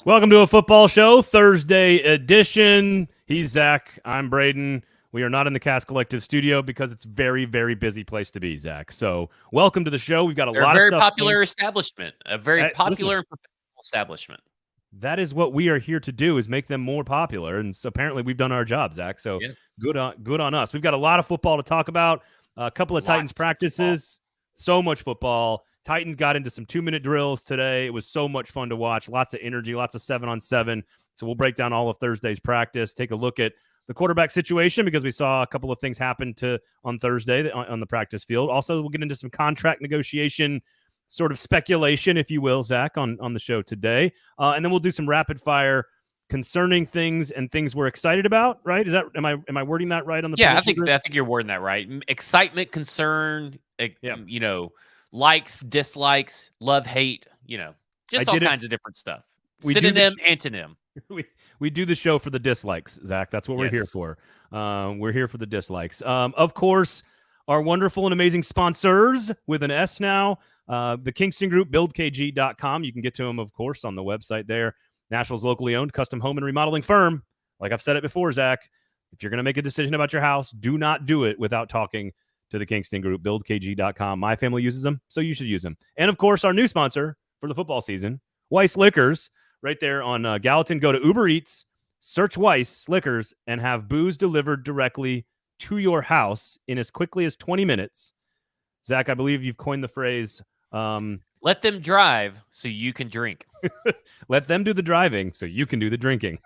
Welcome to a football show, Thursday edition. He's Zach. I'm Braden. We are not in the Cast Collective studio because it's a very, very busy place to be, Zach. So welcome to the show. We've got a lot of stuff. Very popular establishment, a very popular and professional establishment. That is what we are here to do, is make them more popular. And so apparently we've done our job, Zach. So yes. good on us. We've got a lot of football to talk about. A couple of Titans practices. So much football. Titans got into some 2-minute drills today. It was so much fun to watch. Lots of energy, lots of 7-on-7. So we'll break down all of Thursday's practice, take a look at the quarterback situation because we saw a couple of things happen on Thursday on the practice field. Also, we'll get into some contract negotiation sort of speculation, if you will, Zach, on the show today. And then we'll do some rapid fire concerning things and things we're excited about, right? Am I wording that right on the I think you're wording that right. Excitement, concern, likes, dislikes, love, hate, just all kinds of different stuff. Synonym, antonym. We do the show for the dislikes, Zach. That's what we're here for. We're here for the dislikes. Of course, our wonderful and amazing sponsors with an S now, the Kingston Group, buildkg.com. You can get to them, of course, on the website there. Nashville's locally owned custom home and remodeling firm. Like I've said it before, Zach, if you're going to make a decision about your house, do not do it without talking to the Kingston Group, buildkg.com. My family uses them, so you should use them. And, of course, our new sponsor for the football season, Weiss Liquors, right there on Gallatin. Go to Uber Eats, search Weiss Liquors, and have booze delivered directly to your house in as quickly as 20 minutes. Zach, I believe you've coined the phrase... let them drive so you can drink. Let them do the driving so you can do the drinking.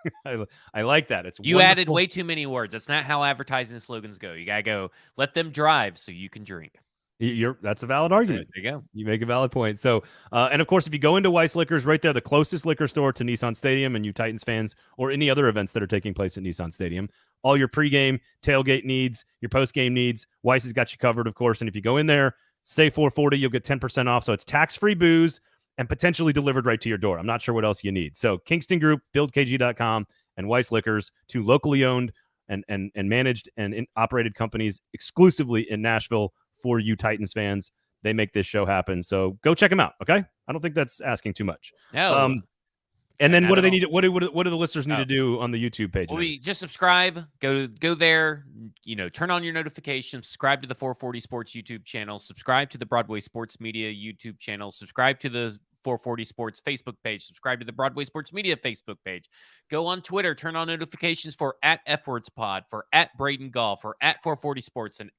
I like that. You wonderful. Added way too many words. That's not how advertising slogans go. You got to go, let them drive so you can drink. That's a valid argument. There you go. You make a valid point. So, and of course, if you go into Weiss Liquors, right there, the closest liquor store to Nissan Stadium, and you Titans fans or any other events that are taking place at Nissan Stadium, all your pregame, tailgate needs, your postgame needs, Weiss has got you covered, of course. And if you go in there, say 440, you'll get 10% off. So it's tax-free booze and potentially delivered right to your door. I'm not sure what else you need. So Kingston Group, buildkg.com, and Weiss Liquors, two locally owned and managed and operated companies exclusively in Nashville for you Titans fans. They make this show happen. So go check them out, okay? I don't think that's asking too much. No. And then what do they need? What do the listeners need to do on the YouTube page? Well, just subscribe. Go there. Turn on your notifications. Subscribe to the 440 Sports YouTube channel. Subscribe to the Broadway Sports Media YouTube channel. Subscribe to the 440 Sports Facebook page. Subscribe to the Broadway Sports Media Facebook page. Go on Twitter. Turn on notifications for @FWordsPod, for @Braden Golf, for @440 Sports, and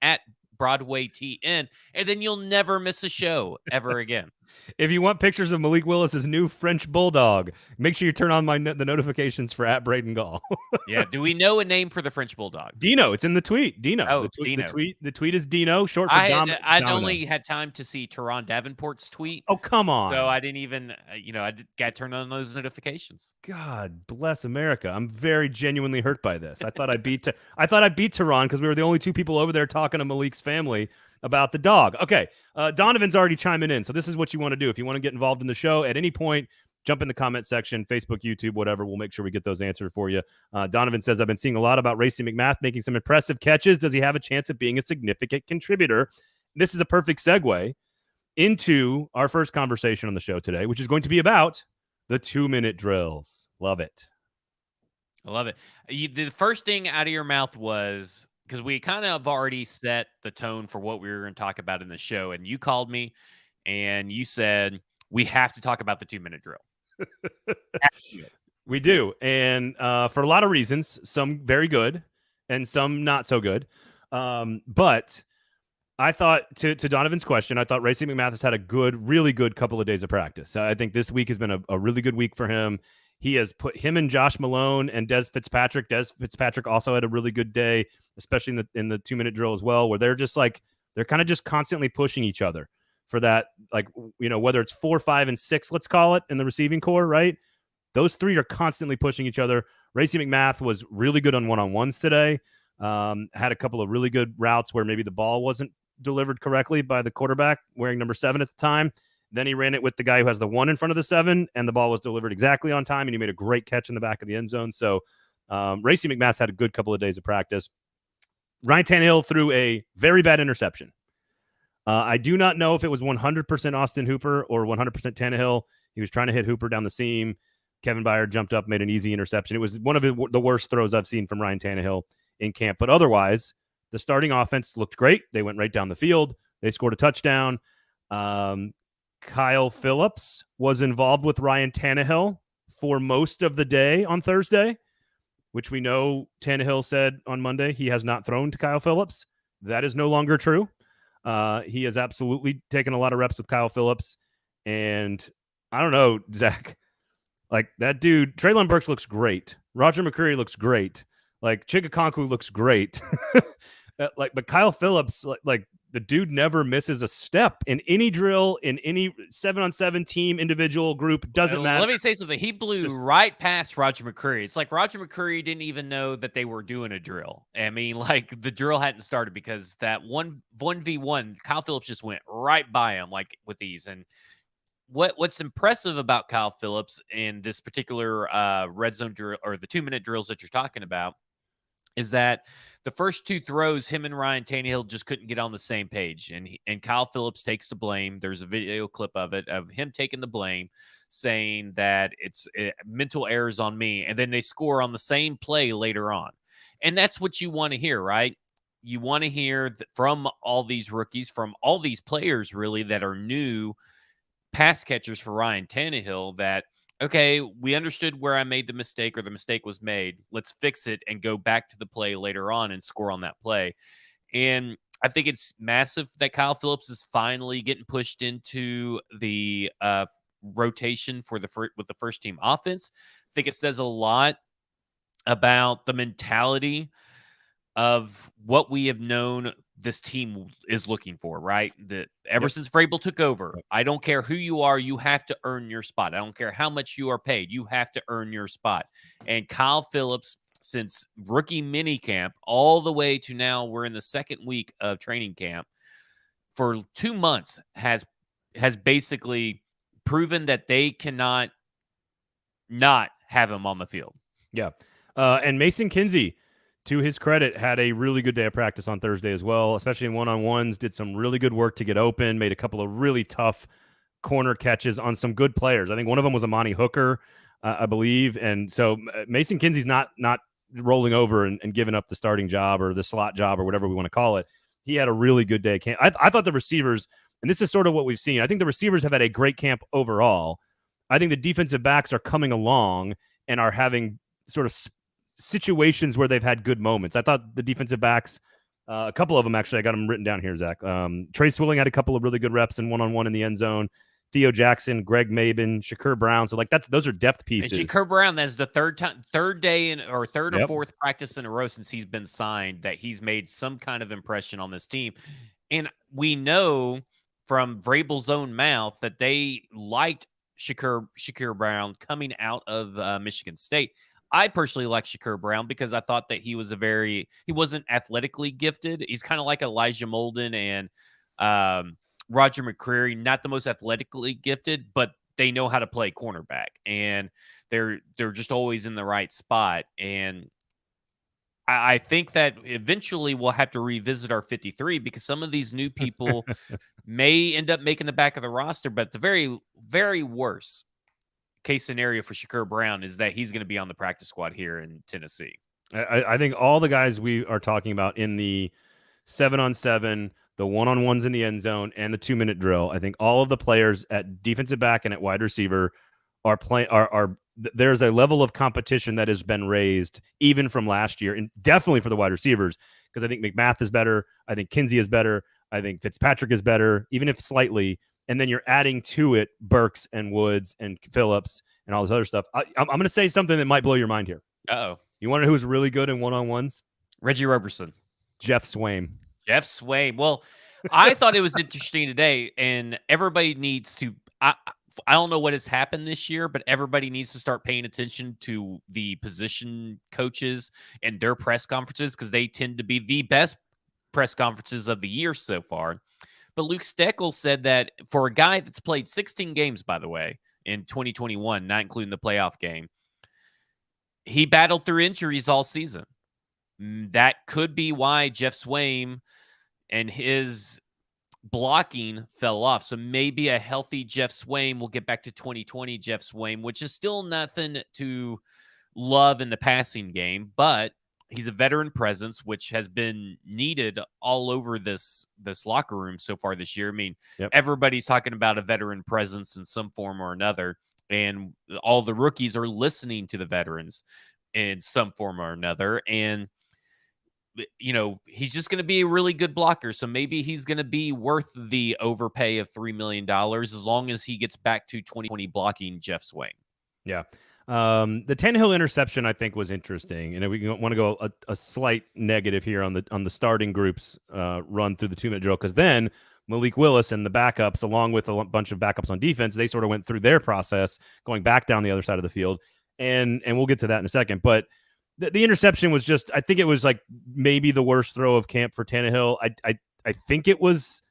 @Broadway TN, and then you'll never miss a show ever again. If you want pictures of Malik Willis's new French Bulldog, make sure you turn on the notifications for @Braden Gall. Yeah. Do we know a name for the French Bulldog? Dino. It's in the tweet. Dino. Oh, Dino. The tweet is Dino, short for Domino. I only had time to see Teron Davenport's tweet. Oh, come on. So I didn't even, I got to turn on those notifications. God bless America. I'm very genuinely hurt by this. I thought I beat Teron because we were the only two people over there talking to Malik's family about the dog. Okay, Donovan's already chiming in, so this is what you want to do. If you want to get involved in the show at any point, jump in the comment section, Facebook, YouTube, whatever. We'll make sure we get those answered for you. Donovan says, I've been seeing a lot about Racey McMath making some impressive catches. Does he have a chance of being a significant contributor? This is a perfect segue into our first conversation on the show today, which is going to be about the 2-minute drills. Love it. I love it. The first thing out of your mouth was... because we kind of have already set the tone for what we were going to talk about in the show. And you called me and you said, we have to talk about the 2-minute drill. We do. And for a lot of reasons, some very good and some not so good. But I thought, to Donovan's question, I thought Racey McMath has had a really good couple of days of practice. I think this week has been a really good week for him. He has put him and Josh Malone and Des Fitzpatrick. Des Fitzpatrick also had a really good day, especially in the 2-minute drill as well, where they're kind of just constantly pushing each other for that, whether it's 4, 5, and 6, let's call it, in the receiving core, right? Those three are constantly pushing each other. Racey McMath was really good on one-on-ones today. Had a couple of really good routes where maybe the ball wasn't delivered correctly by the quarterback wearing number 7 at the time. Then he ran it with the guy who has the 1 in front of the 7, and the ball was delivered exactly on time, and he made a great catch in the back of the end zone. So Racey McMath's had a good couple of days of practice. Ryan Tannehill threw a very bad interception. I do not know if it was 100% Austin Hooper or 100% Tannehill. He was trying to hit Hooper down the seam. Kevin Byard jumped up, made an easy interception. It was one of the worst throws I've seen from Ryan Tannehill in camp. But otherwise, the starting offense looked great. They went right down the field. They scored a touchdown. Kyle Phillips was involved with Ryan Tannehill for most of the day on Thursday, which we know Tannehill said on Monday he has not thrown to Kyle Phillips. That is no longer true. He has absolutely taken a lot of reps with Kyle Phillips. And I don't know, Zach, like that dude, Treylon Burks looks great. Roger McCreary looks great. Like Chigakonku looks great. But Kyle Phillips, like the dude never misses a step in any drill, in any 7-on-7 team, individual group. Doesn't matter. Let me say something. He blew right past Roger McCreary. It's like Roger McCreary didn't even know that they were doing a drill. I mean, like the drill hadn't started because that 1v1, Kyle Phillips just went right by him, like with ease. And what's impressive about Kyle Phillips in this particular red zone drill, or the 2-minute drills that you're talking about, is that the first 2 throws, him and Ryan Tannehill just couldn't get on the same page. And Kyle Phillips takes the blame. There's a video clip of it, of him taking the blame, saying that it's mental errors on me. And then they score on the same play later on. And that's what you want to hear, right? You want to hear from all these rookies, from all these players really that are new pass catchers for Ryan Tannehill, that, okay, we understood where I made the mistake, or the mistake was made. Let's fix it and go back to the play later on and score on that play. And I think it's massive that Kyle Phillips is finally getting pushed into the rotation for with the first team offense. I think it says a lot about the mentality of what we have known this team is looking for, right? That ever since Vrabel took over, I don't care who you are, you have to earn your spot. I don't care how much you are paid, you have to earn your spot. And Kyle Phillips, since rookie mini camp all the way to now, we're in the second week of training camp, for 2 months has basically proven that they cannot not have him on the field. Yeah. And Mason Kinsey, to his credit, had a really good day of practice on Thursday as well, especially in one-on-ones, did some really good work to get open, made a couple of really tough corner catches on some good players. I think one of them was Amani Hooker, I believe. And so Mason Kinsey's not rolling over and giving up the starting job or the slot job or whatever we want to call it. He had a really good day. I thought the receivers, and this is sort of what we've seen, I think the receivers have had a great camp overall. I think the defensive backs are coming along and are having sort of situations where they've had good moments. I thought the defensive backs, a couple of them actually, I got them written down here, Zach. Trey Swilling had a couple of really good reps in one-on-one in the end zone. Theo Jackson, Greg Mabin, Shakur Brown. So like those are depth pieces. And Shakur Brown, that's the third day or fourth practice in a row since he's been signed that he's made some kind of impression on this team. And we know from Vrabel's own mouth that they liked Shakur Brown coming out of Michigan State. I personally like Shakur Brown because I thought that he wasn't athletically gifted. He's kind of like Elijah Molden and Roger McCreary, not the most athletically gifted, but they know how to play cornerback, and they're just always in the right spot. And I think that eventually we'll have to revisit our 53 because some of these new people may end up making the back of the roster, but the very, very worst case scenario for Shakur Brown is that he's going to be on the practice squad here in Tennessee. I think all the guys we are talking about in the 7-on-7, the one-on-ones in the end zone, and the 2-minute drill, I think all of the players at defensive back and at wide receiver are playing. There's a level of competition that has been raised even from last year, and definitely for the wide receivers, because I think McMath is better. I think Kinsey is better. I think Fitzpatrick is better, even if slightly. And then you're adding to it Burks and Woods and Phillips and all this other stuff. I'm going to say something that might blow your mind here. Uh-oh. You want to know who's really good in one-on-ones? Reggie Roberson. Jeff Swaim. Jeff Swaim. Well, I thought it was interesting today, and everybody needs to I don't know what has happened this year, but everybody needs to start paying attention to the position coaches and their press conferences because they tend to be the best press conferences of the year so far. But Luke Steckel said that for a guy that's played 16 games, by the way, in 2021, not including the playoff game, he battled through injuries all season. That could be why Jeff Swaim and his blocking fell off. So maybe a healthy Jeff Swaim will get back to 2020 Jeff Swaim, which is still nothing to love in the passing game, but he's a veteran presence, which has been needed all over this locker room so far this year. I mean, everybody's talking about a veteran presence in some form or another, and all the rookies are listening to the veterans in some form or another. And he's just going to be a really good blocker. So maybe he's going to be worth the overpay of $3 million as long as he gets back to 2020 blocking Jeff Swaim. Yeah. The Tannehill interception, I think, was interesting, and we want to go a slight negative here on the starting group's run through the 2-minute drill, because then Malik Willis and the backups, along with a bunch of backups on defense, they sort of went through their process going back down the other side of the field, and we'll get to that in a second. But the interception was just, I think it was like maybe the worst throw of camp for Tannehill. I think it was.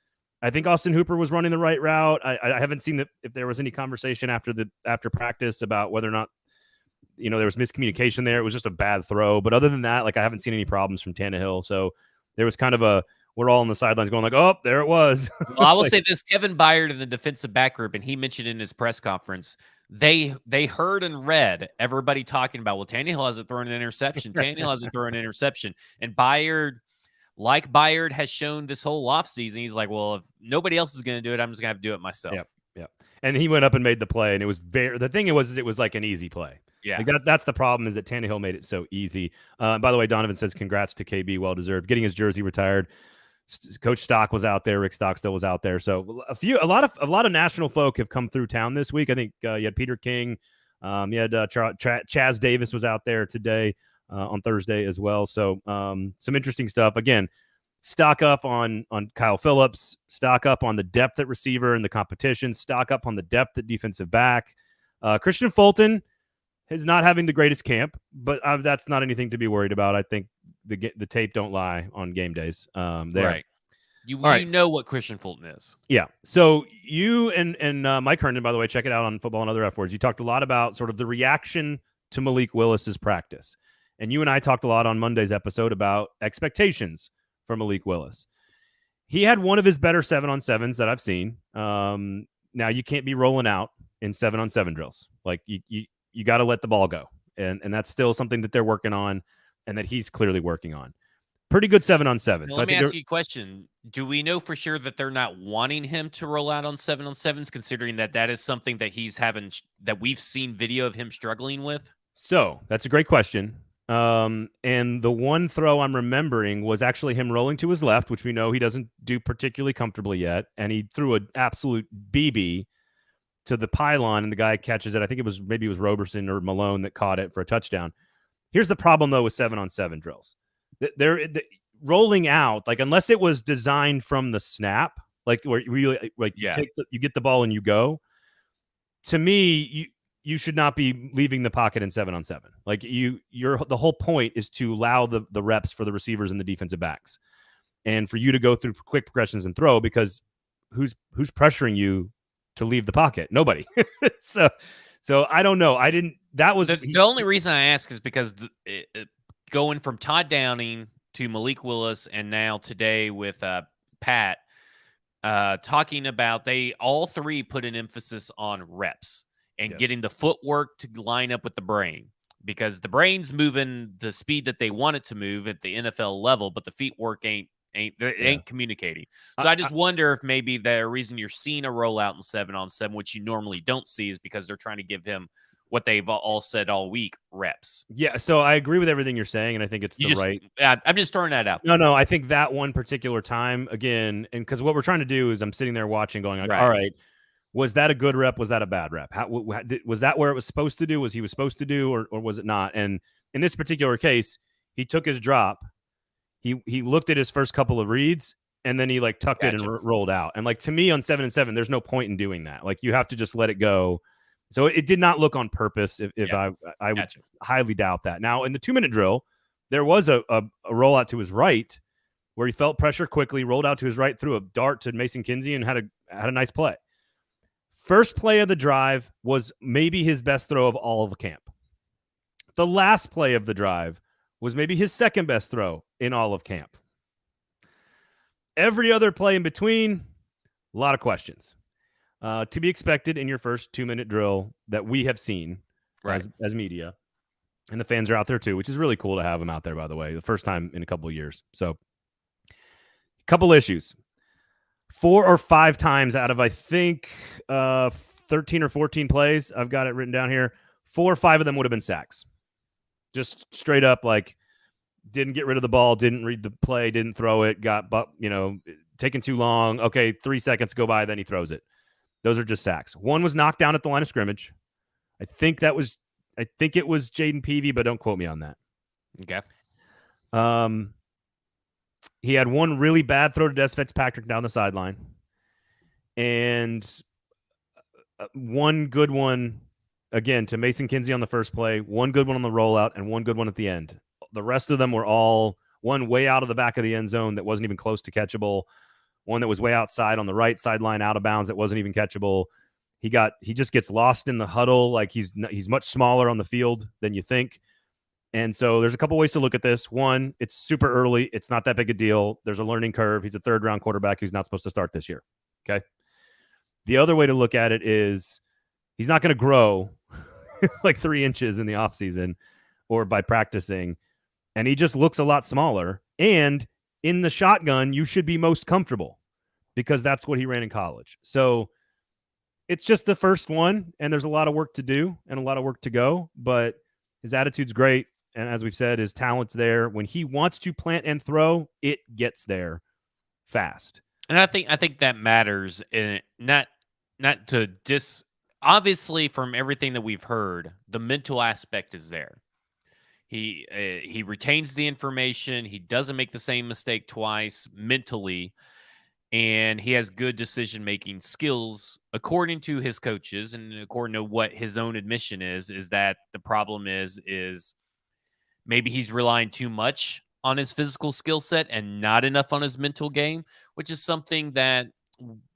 I think Austin Hooper was running the right route. I haven't seen if there was any conversation after practice about whether or not there was miscommunication there. It was just a bad throw. But other than that, I haven't seen any problems from Tannehill. So there was kind of we're all on the sidelines going like, oh, there it was. Well, I will say this: Kevin Byard in the defensive back group, and he mentioned in his press conference, they heard and read everybody talking about, well, Tannehill hasn't thrown an interception. Tannehill hasn't thrown an interception. And Byard, like Byard has shown this whole offseason, he's like, well, if nobody else is going to do it, I'm just going to have to do it myself. Yeah. And he went up and made the play, and it was the thing it was like an easy play. Yeah. That's the problem, is that Tannehill made it so easy. By the way, Donovan says congrats to KB, well deserved, getting his jersey retired. Coach Stock was out there, Rick Stockstill was out there. So a lot of national folk have come through town this week. I think you had Peter King, you had Chaz Davis was out there today on Thursday as well. So some interesting stuff. Again, stock up on Kyle Phillips, stock up on the depth at receiver and the competition, stock up on the depth at defensive back. Christian Fulton is not having the greatest camp, but that's not anything to be worried about. I think the tape don't lie on game days. Right. You know what Christian Fulton is. Yeah. So you and Mike Herndon, by the way, check it out on Football and Other F Words. You talked a lot about sort of the reaction to Malik Willis's practice. And you and I talked a lot on Monday's episode about expectations for Malik Willis. He had one of his better 7-on-7s that I've seen. Now you can't be rolling out in 7-on-7 drills. Like you got to let the ball go. And that's still something that they're working on and that he's clearly working on. Pretty good 7-on-7. Well, let me ask you a question. Do we know for sure that they're not wanting him to roll out on 7-on-7s, considering that is something that that we've seen video of him struggling with? So that's a great question. And the one throw I'm remembering was actually him rolling to his left, which we know he doesn't do particularly comfortably yet. And he threw an absolute BB to the pylon, and the guy catches it. I think it was Roberson or Malone that caught it for a touchdown. Here's the problem, though, with 7-on-7 drills. They're rolling out, like, unless it was designed from the snap, like where you get the ball and you go. To me, you should not be leaving the pocket in 7-on-7. Like the whole point is to allow the reps for the receivers and the defensive backs, and for you to go through quick progressions and throw, because who's pressuring you to leave the pocket? Nobody. So I don't know. That was the only reason I ask is because going from Todd Downing to Malik Willis, and now today with Pat, talking about they all three put an emphasis on reps and getting the footwork to line up with the brain, because the brain's moving the speed that they want it to move at the NFL level, but the feet work ain't communicating. So I just wonder if maybe the reason you're seeing a rollout in 7-on-7, which you normally don't see, is because they're trying to give him what they've all said all week, reps. Yeah, so I agree with everything you're saying, and I think it's right. I'm just throwing that out. No, I think that one particular time, again, and because what we're trying to do is I'm sitting there watching going, like, all right, was that a good rep? Was that a bad rep? Was that where it was supposed to do? Was he supposed to do, or was it not? And in this particular case, he took his drop. He looked at his first couple of reads, and then he tucked it and rolled out. And to me on 7-on-7, there's no point in doing that. You have to just let it go. So it did not look on purpose. I would highly doubt that. Now in the 2-minute drill, there was a rollout to his right where he felt pressure quickly, rolled out to his right, threw a dart to Mason Kinsey, and had a nice play. First play of the drive was maybe his best throw of all of camp. The last play of the drive was maybe his second best throw in all of camp. Every other play in between, A lot of questions. To be expected in your first 2-minute drill that we have seen Right. as media. And the fans are out there too, which is really cool to have them out there, by the way. The first time in a couple of years. So, a couple issues. 4 or 5 times out of, I think, 13 or 14 plays, I've got it written down here, 4 or 5 of them would have been sacks. Just straight up, like, didn't get rid of the ball, didn't read the play, didn't throw it, taking too long. Okay, 3 seconds go by, then he throws it. Those are just sacks. One was knocked down at the line of scrimmage. I think it was Jaden Peavy, but don't quote me on that. Okay. He had one really bad throw to Des Fitzpatrick down the sideline, and one good one again to Mason Kinsey on the first play, one good one on the rollout, and one good one at the end. The rest of them were all one way out of the back of the end zone that wasn't even close to catchable, one that was way outside on the right sideline out of bounds that wasn't even catchable. He just gets lost in the huddle, like he's much smaller on the field than you think. And so there's a couple ways to look at this. One, it's super early. It's not that big a deal. There's a learning curve. He's a third-round quarterback who's not supposed to start this year. Okay. The other way to look at it is he's not going to grow like 3 inches in the offseason or by practicing. And he just looks a lot smaller. And in the shotgun, you should be most comfortable because that's what he ran in college. So it's just the first one, and there's a lot of work to do and a lot of work to go, but his attitude's great. And as we've said, his talent's there. When he wants to plant and throw, it gets there fast. And I think that matters. Not to obviously from everything that we've heard, the mental aspect is there. He retains the information. He doesn't make the same mistake twice mentally, and he has good decision-making skills according to his coaches and according to what his own admission is that the problem is maybe he's relying too much on his physical skill set and not enough on his mental game, which is something that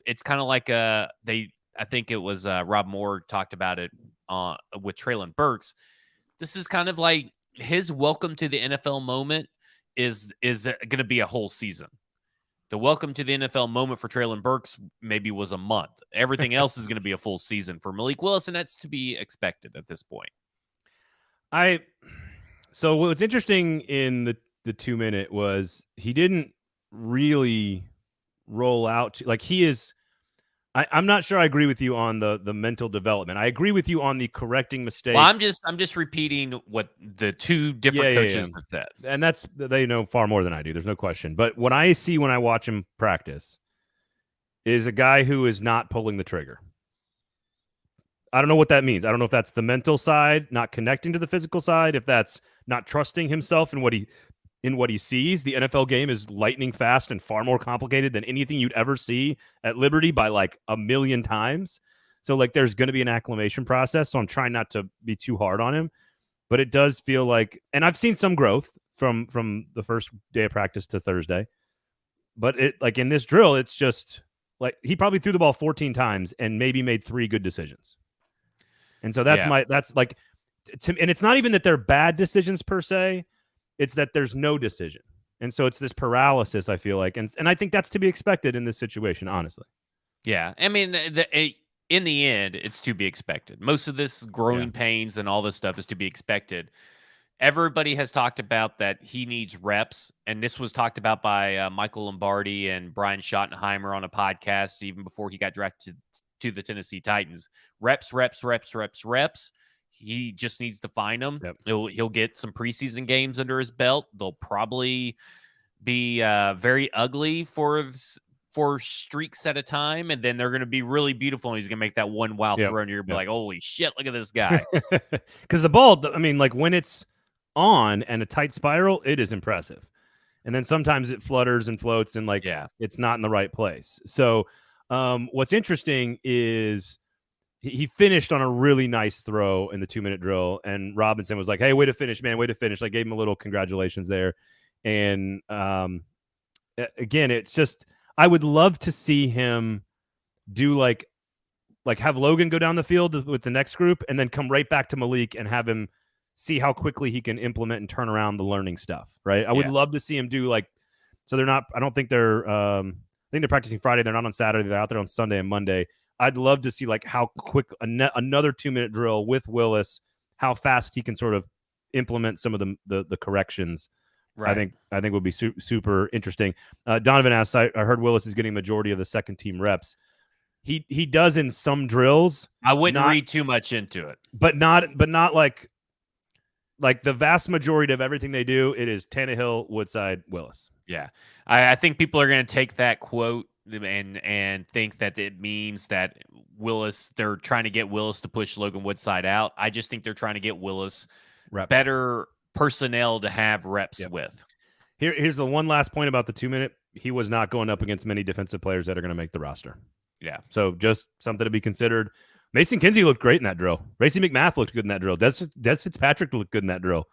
it's kind of like I think it was Rob Moore talked about it with Treylon Burks. This is kind of like his welcome to the NFL moment is going to be a whole season. The welcome to the NFL moment for Treylon Burks maybe was a month. Everything else is going to be a full season for Malik Willis, and that's to be expected at this point. So what's interesting in the 2-minute was he didn't really roll out like he is. I'm not sure I agree with you on the mental development. I agree with you on the correcting mistakes. Well, I'm just repeating what the two different coaches have said. And they know far more than I do. There's no question. But what I see when I watch him practice is a guy who is not pulling the trigger. I don't know what that means. I don't know if that's the mental side, not connecting to the physical side, if that's not trusting himself in what he sees. The NFL game is lightning fast and far more complicated than anything you'd ever see at Liberty by like a million times. So like there's going to be an acclimation process. So I'm trying not to be too hard on him, but it does feel like, and I've seen some growth from the first day of practice to Thursday, but it like in this drill, it's just like he probably threw the ball 14 times and maybe made 3 good decisions. And so and it's not even that they're bad decisions per se. It's that there's no decision. And so it's this paralysis, I feel like. And I think that's to be expected in this situation, honestly. Yeah. I mean, in the end, it's to be expected. Most of this growing pains and all this stuff is to be expected. Everybody has talked about that he needs reps. And this was talked about by Michael Lombardi and Brian Schottenheimer on a podcast even before he got drafted to the Tennessee Titans. Reps. He just needs to find them. Yep. He'll get some preseason games under his belt. They'll probably be very ugly for streaks at a time, and then they're going to be really beautiful, and he's going to make that one wild throw, and you're going to be like, holy shit, look at this guy. Because the ball, I mean, like when it's on and a tight spiral, it is impressive. And then sometimes it flutters and floats and it's not in the right place. So what's interesting is he finished on a really nice throw in the 2-minute drill, and Robinson was like, hey, way to finish, man, way to finish. I gave him a little congratulations there. And again, it's just, I would love to see him do like have Logan go down the field with the next group and then come right back to Malik and have him see how quickly he can implement and turn around the learning stuff. Right. I would love to see him do so they're not, I don't think they're think they're practicing Friday. They're not on Saturday. They're out there on Sunday and Monday. I'd love to see like how quick another 2-minute drill with Willis, how fast he can sort of implement some of the corrections. Right. I think would be super interesting. Donovan asks, I heard Willis is getting majority of the second team reps. He does in some drills. I wouldn't read too much into it, but not like the vast majority of everything they do. It is Tannehill, Woodside, Willis. Yeah, I think people are going to take that quote and think that it means that Willis. They're trying to get Willis to push Logan Woodside out. I just think they're trying to get Willis better personnel to have reps with. Here's the one last point about the 2-minute. He was not going up against many defensive players that are going to make the roster. Yeah. So just something to be considered. Mason Kinsey looked great in that drill. Racey McMath looked good in that drill. Des Fitzpatrick looked good in that drill.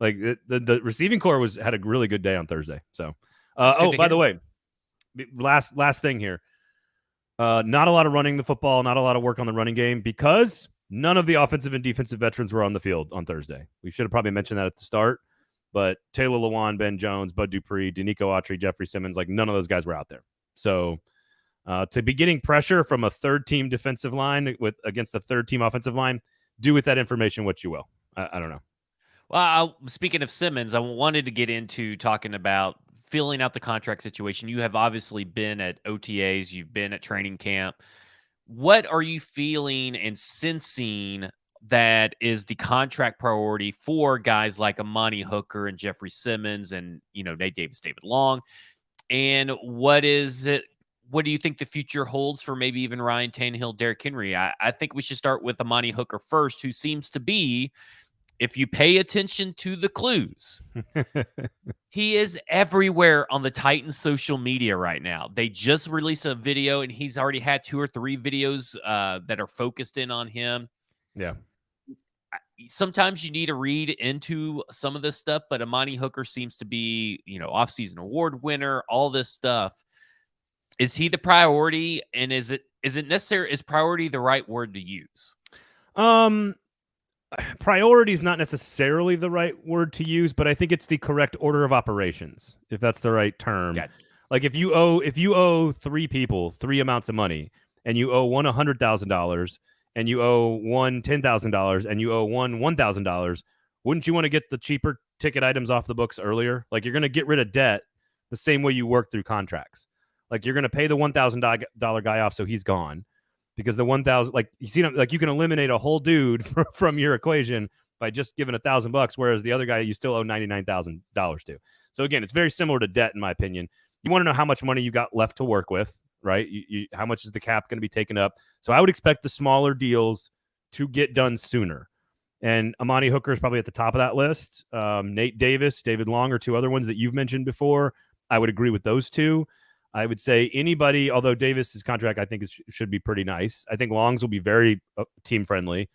Like the receiving core had a really good day on Thursday. So, by the way, last thing here. Not a lot of running the football, not a lot of work on the running game because none of the offensive and defensive veterans were on the field on Thursday. We should have probably mentioned that at the start, but Taylor Lewan, Ben Jones, Bud Dupree, Danico Autry, Jeffrey Simmons, like none of those guys were out there. So to be getting pressure from a third-team defensive line against the third-team offensive line, do with that information what you will. I don't know. Well, speaking of Simmons, I wanted to get into talking about filling out the contract situation. You have obviously been at OTAs. You've been at training camp. What are you feeling and sensing that is the contract priority for guys like Amani Hooker and Jeffrey Simmons and, Nate Davis, David Long? And what is it? What do you think the future holds for maybe even Ryan Tannehill, Derrick Henry? I think we should start with Amani Hooker first, who seems to be, if you pay attention to the clues, he is everywhere on the Titans social media right now. They just released a video, and he's already had 2 or 3 videos that are focused in on him. Yeah. Sometimes you need to read into some of this stuff, but Amani Hooker seems to be, offseason award winner, all this stuff. Is he the priority, and is it necessary? Is priority the right word to use? Priority is not necessarily the right word to use, but I think it's the correct order of operations, if that's the right term. Gotcha. Like if you owe 3 people 3 amounts of money, and you owe one $100,000, and you owe one $10,000, and you owe one $1,000, wouldn't you want to get the cheaper ticket items off the books earlier? Like you're going to get rid of debt the same way you work through contracts. Like you're going to pay the $1,000 guy off so he's gone, because the 1,000, like you see, like you can eliminate a whole dude from your equation by just giving $1,000, whereas the other guy you still owe $99,000 to. So again, it's very similar to debt in my opinion. You want to know how much money you got left to work with, right? How much is the cap going to be taken up? So I would expect the smaller deals to get done sooner. And Amani Hooker is probably at the top of that list. Nate Davis, David Long are 2 other ones that you've mentioned before. I would agree with those 2. I would say anybody, although Davis's contract I think should be pretty nice. I think Long's will be very team friendly.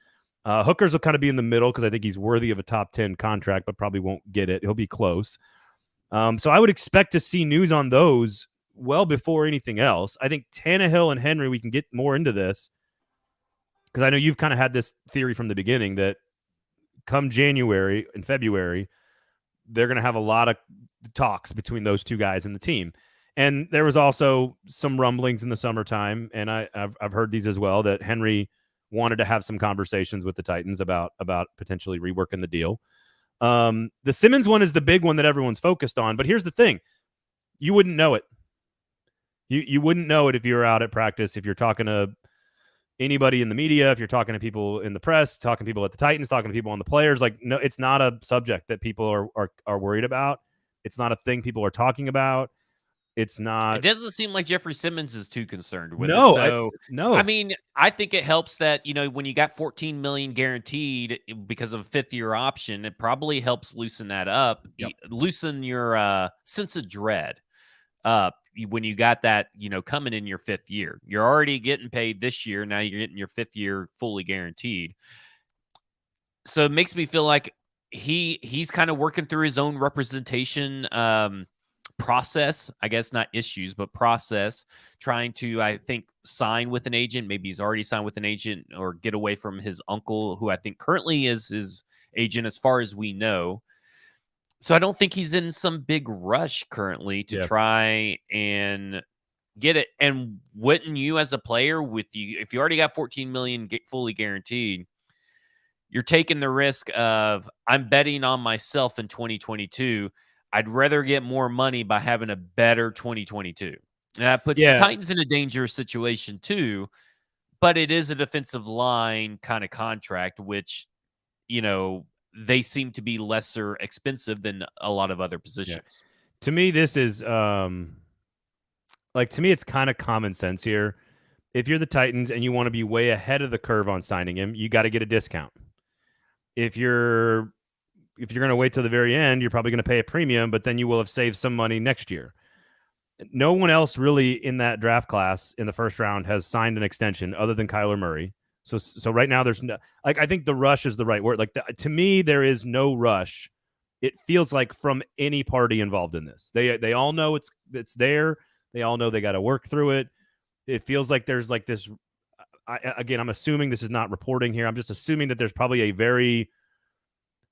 Hooker's will kind of be in the middle because I think he's worthy of a top 10 contract, but probably won't get it. He'll be close. So I would expect to see news on those well before anything else. I think Tannehill and Henry, we can get more into this because I know you've kind of had this theory from the beginning that come January and February, they're going to have a lot of talks between those 2 guys and the team. And there was also some rumblings in the summertime, and I've heard these as well, that Henry wanted to have some conversations with the Titans about potentially reworking the deal. The Simmons one is the big one that everyone's focused on, but here's the thing. You wouldn't know it. You wouldn't know it if you were out at practice, if you're talking to anybody in the media, if you're talking to people in the press, talking to people at the Titans, talking to people on the players. Like, no, it's not a subject that people are worried about. It's not a thing people are talking about. It's not. It doesn't seem like Jeffrey Simmons is too concerned with no, it. So, no. I mean, I think it helps that, when you got $14 million guaranteed because of a 5th-year option, it probably helps loosen that up, loosen your sense of dread up when you got that, coming in your 5th year. You're already getting paid this year. Now you're getting your 5th year fully guaranteed. So it makes me feel like he's kind of working through his own representation process, I guess, not issues, but process, trying to, I think, sign with an agent. Maybe he's already signed with an agent or get away from his uncle, who I think currently is his agent as far as we know. So I don't think he's in some big rush currently to try and Get it. And wouldn't you, as a player, if you already got 14 million fully guaranteed, you're taking the risk of, I'm betting on myself in 2022. I'd rather get more money by having a better 2022. And that puts the Yeah, Titans in a dangerous situation too, but it is a defensive line kind of contract, which, they seem to be lesser expensive than a lot of other yeah. positions. To me, this is to me, it's kind of common sense here. If you're the Titans and you want to be way ahead of the curve on signing him, you got to get a discount. If you're going to wait till the very end, you're probably going to pay a premium, but then you will have saved some money next year. No one else really in that draft class in the first round has signed an extension other than Kyler Murray. So right now there's no, I think the rush is the right word. To me, there is no rush. It feels like from any party involved in this. They all know it's there. They all know they got to work through it. It feels like there's like this. Again, I'm assuming this is not reporting here. I'm just assuming that there's probably a very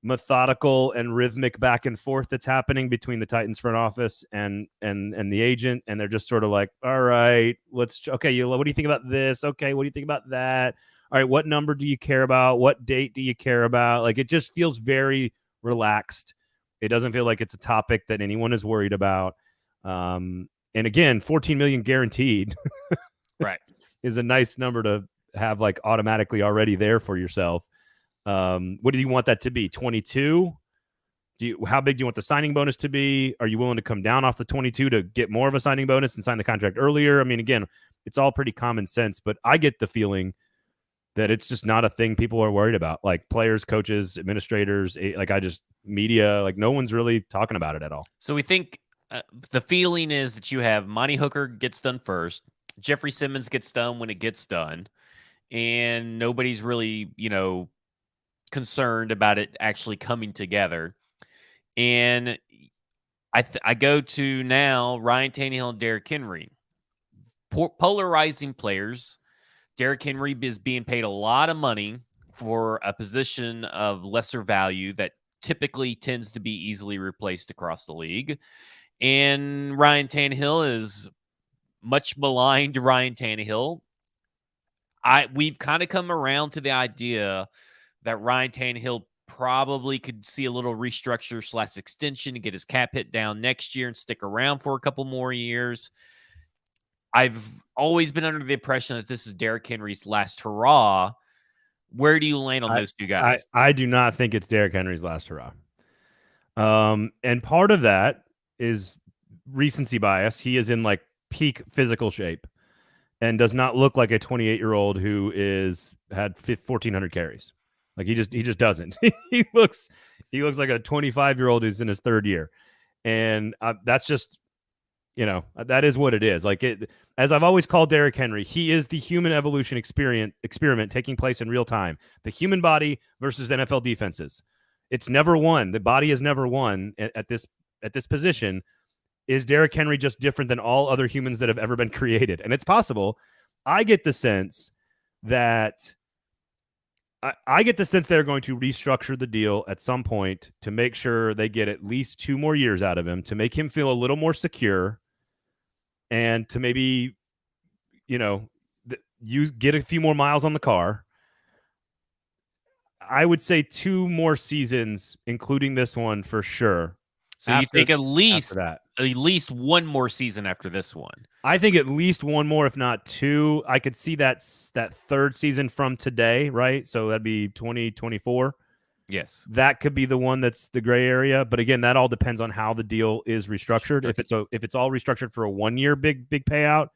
methodical and rhythmic back and forth that's happening between the Titans front office and the agent, and they're just sort of like, all right, what do you think about this? Okay, what do you think about that? All right, what number do you care about? What date do you care about? Like, it just feels very relaxed. It doesn't feel like it's a topic that anyone is worried about. And again, 14 million guaranteed, right, is a nice number to have like automatically already there for yourself. What do you want that to be? 22? How big do you want the signing bonus to be? Are you willing to come down off the 22 to get more of a signing bonus and sign the contract earlier? I mean, again, it's all pretty common sense, but I get the feeling that it's just not a thing people are worried about. Like players, coaches, administrators, media, like no one's really talking about it at all. So we think the feeling is that you have Monty Hooker gets done first, Jeffrey Simmons gets done when it gets done, and nobody's really, concerned about it actually coming together. And I go to now Ryan Tannehill and Derrick Henry, polarizing players. Derrick Henry is being paid a lot of money for a position of lesser value that typically tends to be easily replaced across the league. And Ryan Tannehill is much maligned Ryan Tannehill. We've kind of come around to the idea that Ryan Tannehill probably could see a little restructure / extension to get his cap hit down next year and stick around for a couple more years. I've always been under the impression that this is Derrick Henry's last hurrah. Where do you land on those two guys? I do not think it's Derrick Henry's last hurrah. And part of that is recency bias. He is in like peak physical shape and does not look like a 28-year-old who had 1,400 carries. Like he just doesn't. he looks like a 25-year-old who's in his third year, and that's just, that is what it is. Like as I've always called Derrick Henry, he is the human evolution experiment taking place in real time. The human body versus NFL defenses. It's never won. The body has never won at this position. Is Derrick Henry just different than all other humans that have ever been created? And it's possible. I get the sense that they're going to restructure the deal at some point to make sure they get at least 2 more years out of him, to make him feel a little more secure, and to maybe, you get a few more miles on the car. I would say 2 more seasons, including this one for sure. So you think at least one more season after this one? I think at least one more, if not 2. I could see that third season from today, right? So that'd be 2024. Yes. That could be the one that's the gray area. But again, that all depends on how the deal is restructured. If it's all restructured for a 1-year big payout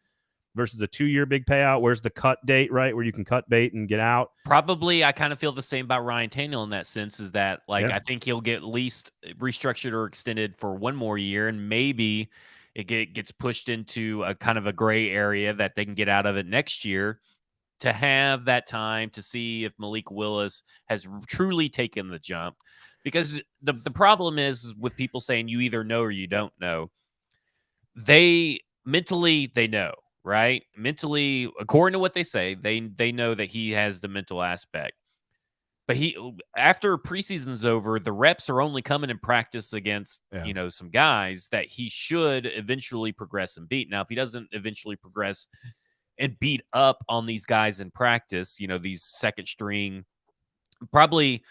versus a 2-year big payout, where's the cut date, right? Where you can cut bait and get out. Probably, I kind of feel the same about Ryan Tannehill in that sense, is that I think he'll get at least restructured or extended for 1 more year, and maybe it gets pushed into a kind of a gray area that they can get out of it next year, to have that time to see if Malik Willis has truly taken the jump. Because the problem is with people saying you either know or you don't know. They know. Right? Mentally, according to what they say, they know that he has the mental aspect. But after preseason's over, the reps are only coming in practice against, some guys that he should eventually progress and beat. Now, if he doesn't eventually progress and beat up on these guys in practice, these second string, probably.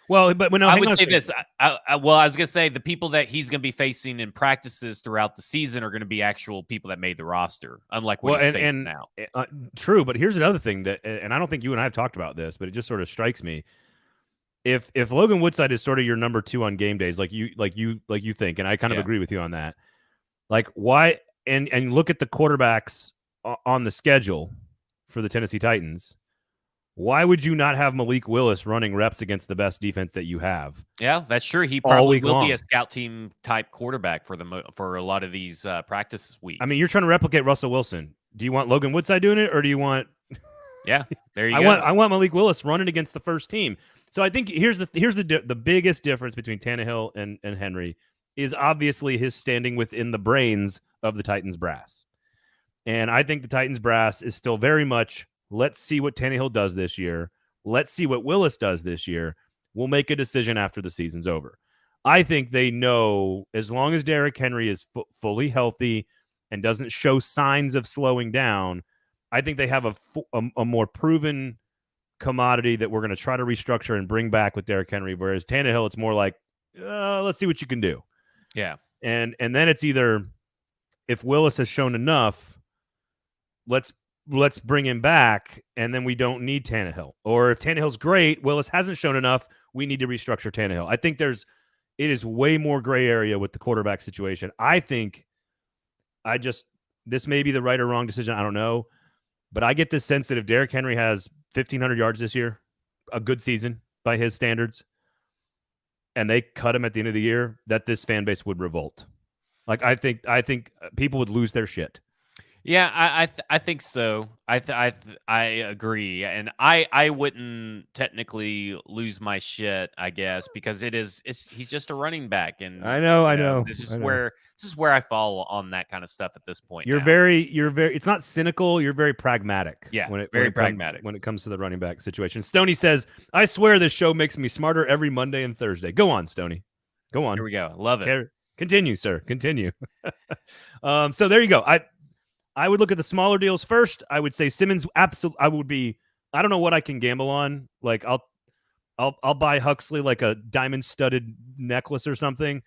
Well, but no, I would say this. I was going to say the people that he's going to be facing in practices throughout the season are going to be actual people that made the roster, unlike what he's facing now. True, but here's another thing that, and I don't think you and I have talked about this, but it just sort of strikes me. If Logan Woodside is sort of your number 2 on game days, like you think, and I kind of agree with you on that. Like why? And look at the quarterbacks on the schedule for the Tennessee Titans. Why would you not have Malik Willis running reps against the best defense that you have? Yeah, that's true. He probably will be a scout team type quarterback for a lot of these practice weeks. I mean, you're trying to replicate Russell Wilson. Do you want Logan Woodside doing it, or do you want? Yeah, there you go. I want Malik Willis running against the first team. So I think here's the biggest difference between Tannehill and Henry is obviously his standing within the brains of the Titans brass. And I think the Titans brass is still very much, let's see what Tannehill does this year. Let's see what Willis does this year. We'll make a decision after the season's over. I think they know as long as Derrick Henry is fully healthy and doesn't show signs of slowing down, I think they have a more proven commodity that we're going to try to restructure and bring back with Derrick Henry. Whereas Tannehill, it's more like, let's see what you can do. Yeah. And then it's either if Willis has shown enough, let's bring him back, and then we don't need Tannehill. Or if Tannehill's great, Willis hasn't shown enough, we need to restructure Tannehill. I think it is way more gray area with the quarterback situation. I think this may be the right or wrong decision. I don't know. But I get this sense that if Derrick Henry has 1,500 yards this year, a good season by his standards, and they cut him at the end of the year, that this fan base would revolt. Like I think people would lose their shit. Yeah, I think so. I agree, and I wouldn't technically lose my shit, I guess, because he's just a running back, and I know. This is where I fall on that kind of stuff at this point. You're very. It's not cynical. You're very pragmatic. Yeah, very pragmatic when it comes to the running back situation. Stoney says, "I swear this show makes me smarter every Monday and Thursday." Go on, Stoney. Go on. Here we go. Love it. Continue, sir. Continue. So there you go. I would look at the smaller deals first. I would say Simmons. Absolutely. I don't know what I can gamble on. Like I'll buy Huxley like a diamond studded necklace or something.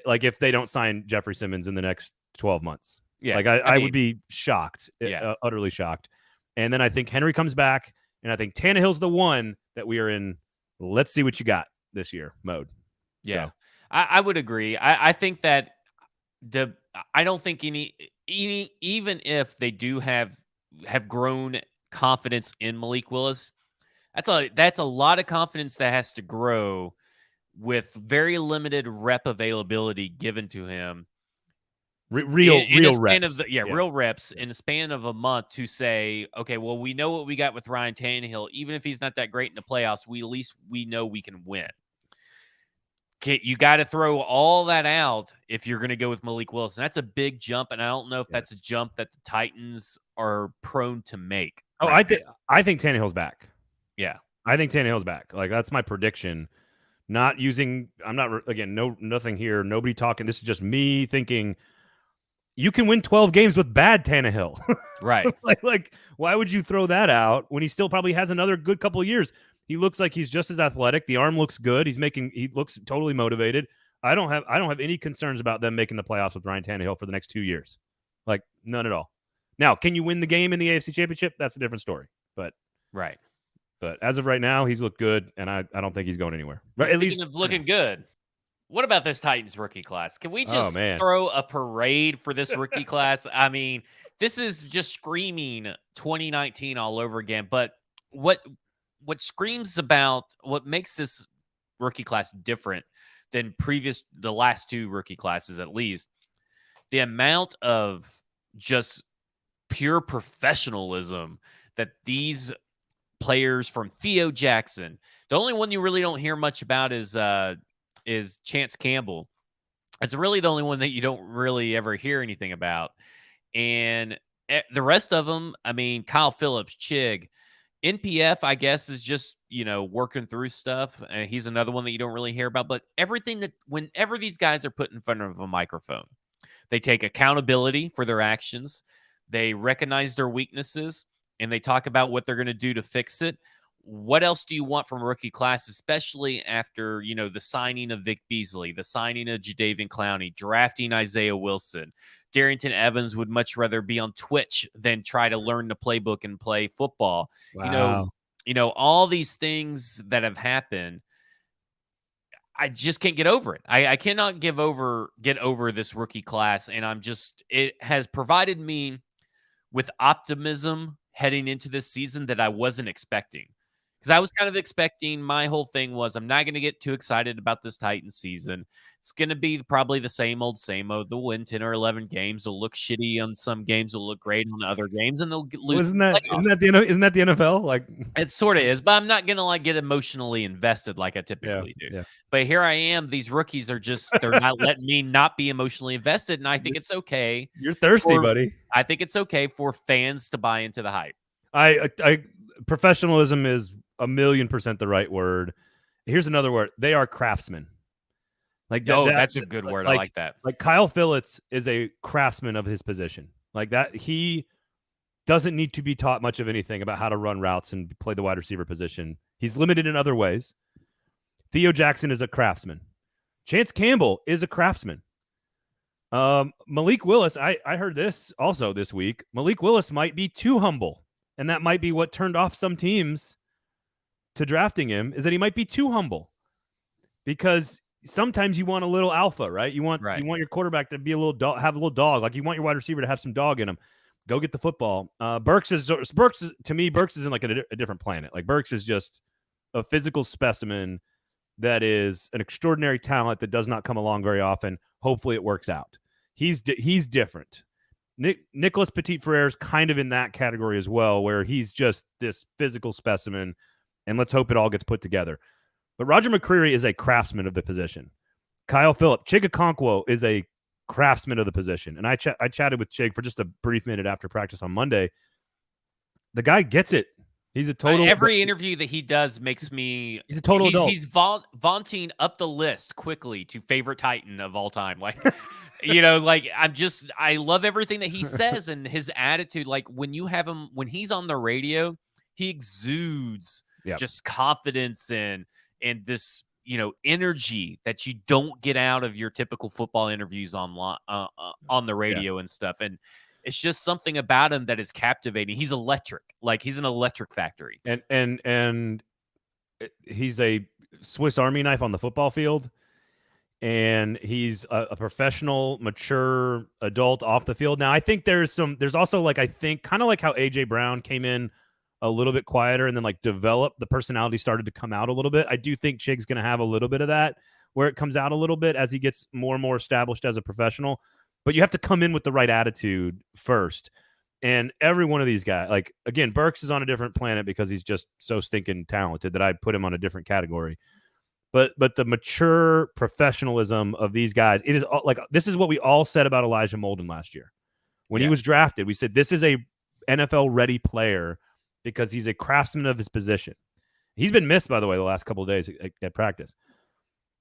Like if they don't sign Jeffrey Simmons in the next 12 months. Yeah. Like I would be shocked. Yeah. Utterly shocked. And then I think Henry comes back, and I think Tannehill's the one that we are in. Let's see what you got this year mode. Yeah. So. I would agree. I think that I don't think even if they do have grown confidence in Malik Willis, that's a lot of confidence that has to grow with very limited rep availability given to him. Real reps. Real reps in the span of a month to say, okay, well, we know what we got with Ryan Tannehill. Even if he's not that great in the playoffs, we know we can win. You got to throw all that out if you're going to go with Malik Willis. And that's a big jump, and I don't know if that's a jump that the Titans are prone to make. Oh, I think Tannehill's back. Yeah. I think Tannehill's back. Like, that's my prediction. Nothing here. Nobody talking. This is just me thinking you can win 12 games with bad Tannehill. Right. like, why would you throw that out when he still probably has another good couple of years? He looks like he's just as athletic. The arm looks good. He looks totally motivated. I don't have any concerns about them making the playoffs with Ryan Tannehill for the next 2 years. Like, none at all. Now, can you win the game in the AFC Championship? That's a different story. But as of right now, he's looked good, and I don't think he's going anywhere. Right, at least of looking good. What about this Titans rookie class? Can we just throw a parade for this rookie class? I mean, this is just screaming 2019 all over again. But what screams about what makes this rookie class different than the last two rookie classes, at least, the amount of just pure professionalism that these players, from Theo Jackson, the only one you really don't hear much about is Chance Campbell. It's really the only one that you don't really ever hear anything about. And the rest of them, I mean, Kyle Phillips, Chig, NPF, I guess, is just, working through stuff. And he's another one that you don't really hear about. But whenever these guys are put in front of a microphone, they take accountability for their actions. They recognize their weaknesses and they talk about what they're going to do to fix it. What else do you want from a rookie class, especially after, the signing of Vic Beasley, the signing of Jadeveon Clowney, drafting Isaiah Wilson? Darrington Evans would much rather be on Twitch than try to learn the playbook and play football. Wow. All these things that have happened, I just can't get over it. I cannot get over this rookie class. And it has provided me with optimism heading into this season that I wasn't expecting. Because I was kind of expecting, my whole thing was, I'm not going to get too excited about this Titans season. It's going to be probably the same old. They'll win 10 or 11 games. They'll look shitty on some games. They'll look great on other games, and they'll lose. Isn't that the NFL? Like, it sort of is, but I'm not going to get emotionally invested like I typically do. Yeah. But here I am. These rookies they're not letting me not be emotionally invested, and I think it's okay. You're thirsty, buddy. I think it's okay for fans to buy into the hype. Professionalism is 1,000,000% the right word. Here's another word. They are craftsmen. That's a good word. I like that. Like Kyle Phillips is a craftsman of his position. Like that, he doesn't need to be taught much of anything about how to run routes and play the wide receiver position. He's limited in other ways. Theo Jackson is a craftsman. Chance Campbell is a craftsman. Malik Willis, I heard this also this week. Malik Willis might be too humble, and that might be what turned off some teams to drafting him, is that he might be too humble, because sometimes you want a little alpha, right? You want your quarterback to be have a little dog. Like, you want your wide receiver to have some dog in him. Go get the football. Burks is in like a different planet. Like, Burks is just a physical specimen that is an extraordinary talent that does not come along very often. Hopefully it works out. He's different. Nicholas Petit-Frere is kind of in that category as well, where he's just this physical specimen, and let's hope it all gets put together. But Roger McCreary is a craftsman of the position. Kyle Phillips, Chig Okonkwo is a craftsman of the position. And I chatted with Chig for just a brief minute after practice on Monday. The guy gets it. He's a total. Every interview that he does makes me. He's a total adult. He's vaunting up the list quickly to favorite Titan of all time. Like, I love everything that he says and his attitude. Like, when you have him, when he's on the radio, he exudes just confidence and this, energy that you don't get out of your typical football interviews on the radio and stuff. And it's just something about him that is captivating. He's electric. Like, he's an electric factory. And he's a Swiss Army knife on the football field. And he's a professional, mature adult off the field. Now, I think there's also, like, I think kind of like how AJ Brown came in a little bit quieter and then the personality started to come out a little bit. I do think Chig's going to have a little bit of that, where it comes out a little bit as he gets more and more established as a professional. But you have to come in with the right attitude first. And every one of these guys, like, again, Burks is on a different planet because he's just so stinking talented that I put him on a different category. But the mature professionalism of these guys, it is like, this is what we all said about Elijah Molden last year. When he was drafted, we said, this is a NFL ready player because he's a craftsman of his position. He's been missed, by the way, the last couple of days at practice.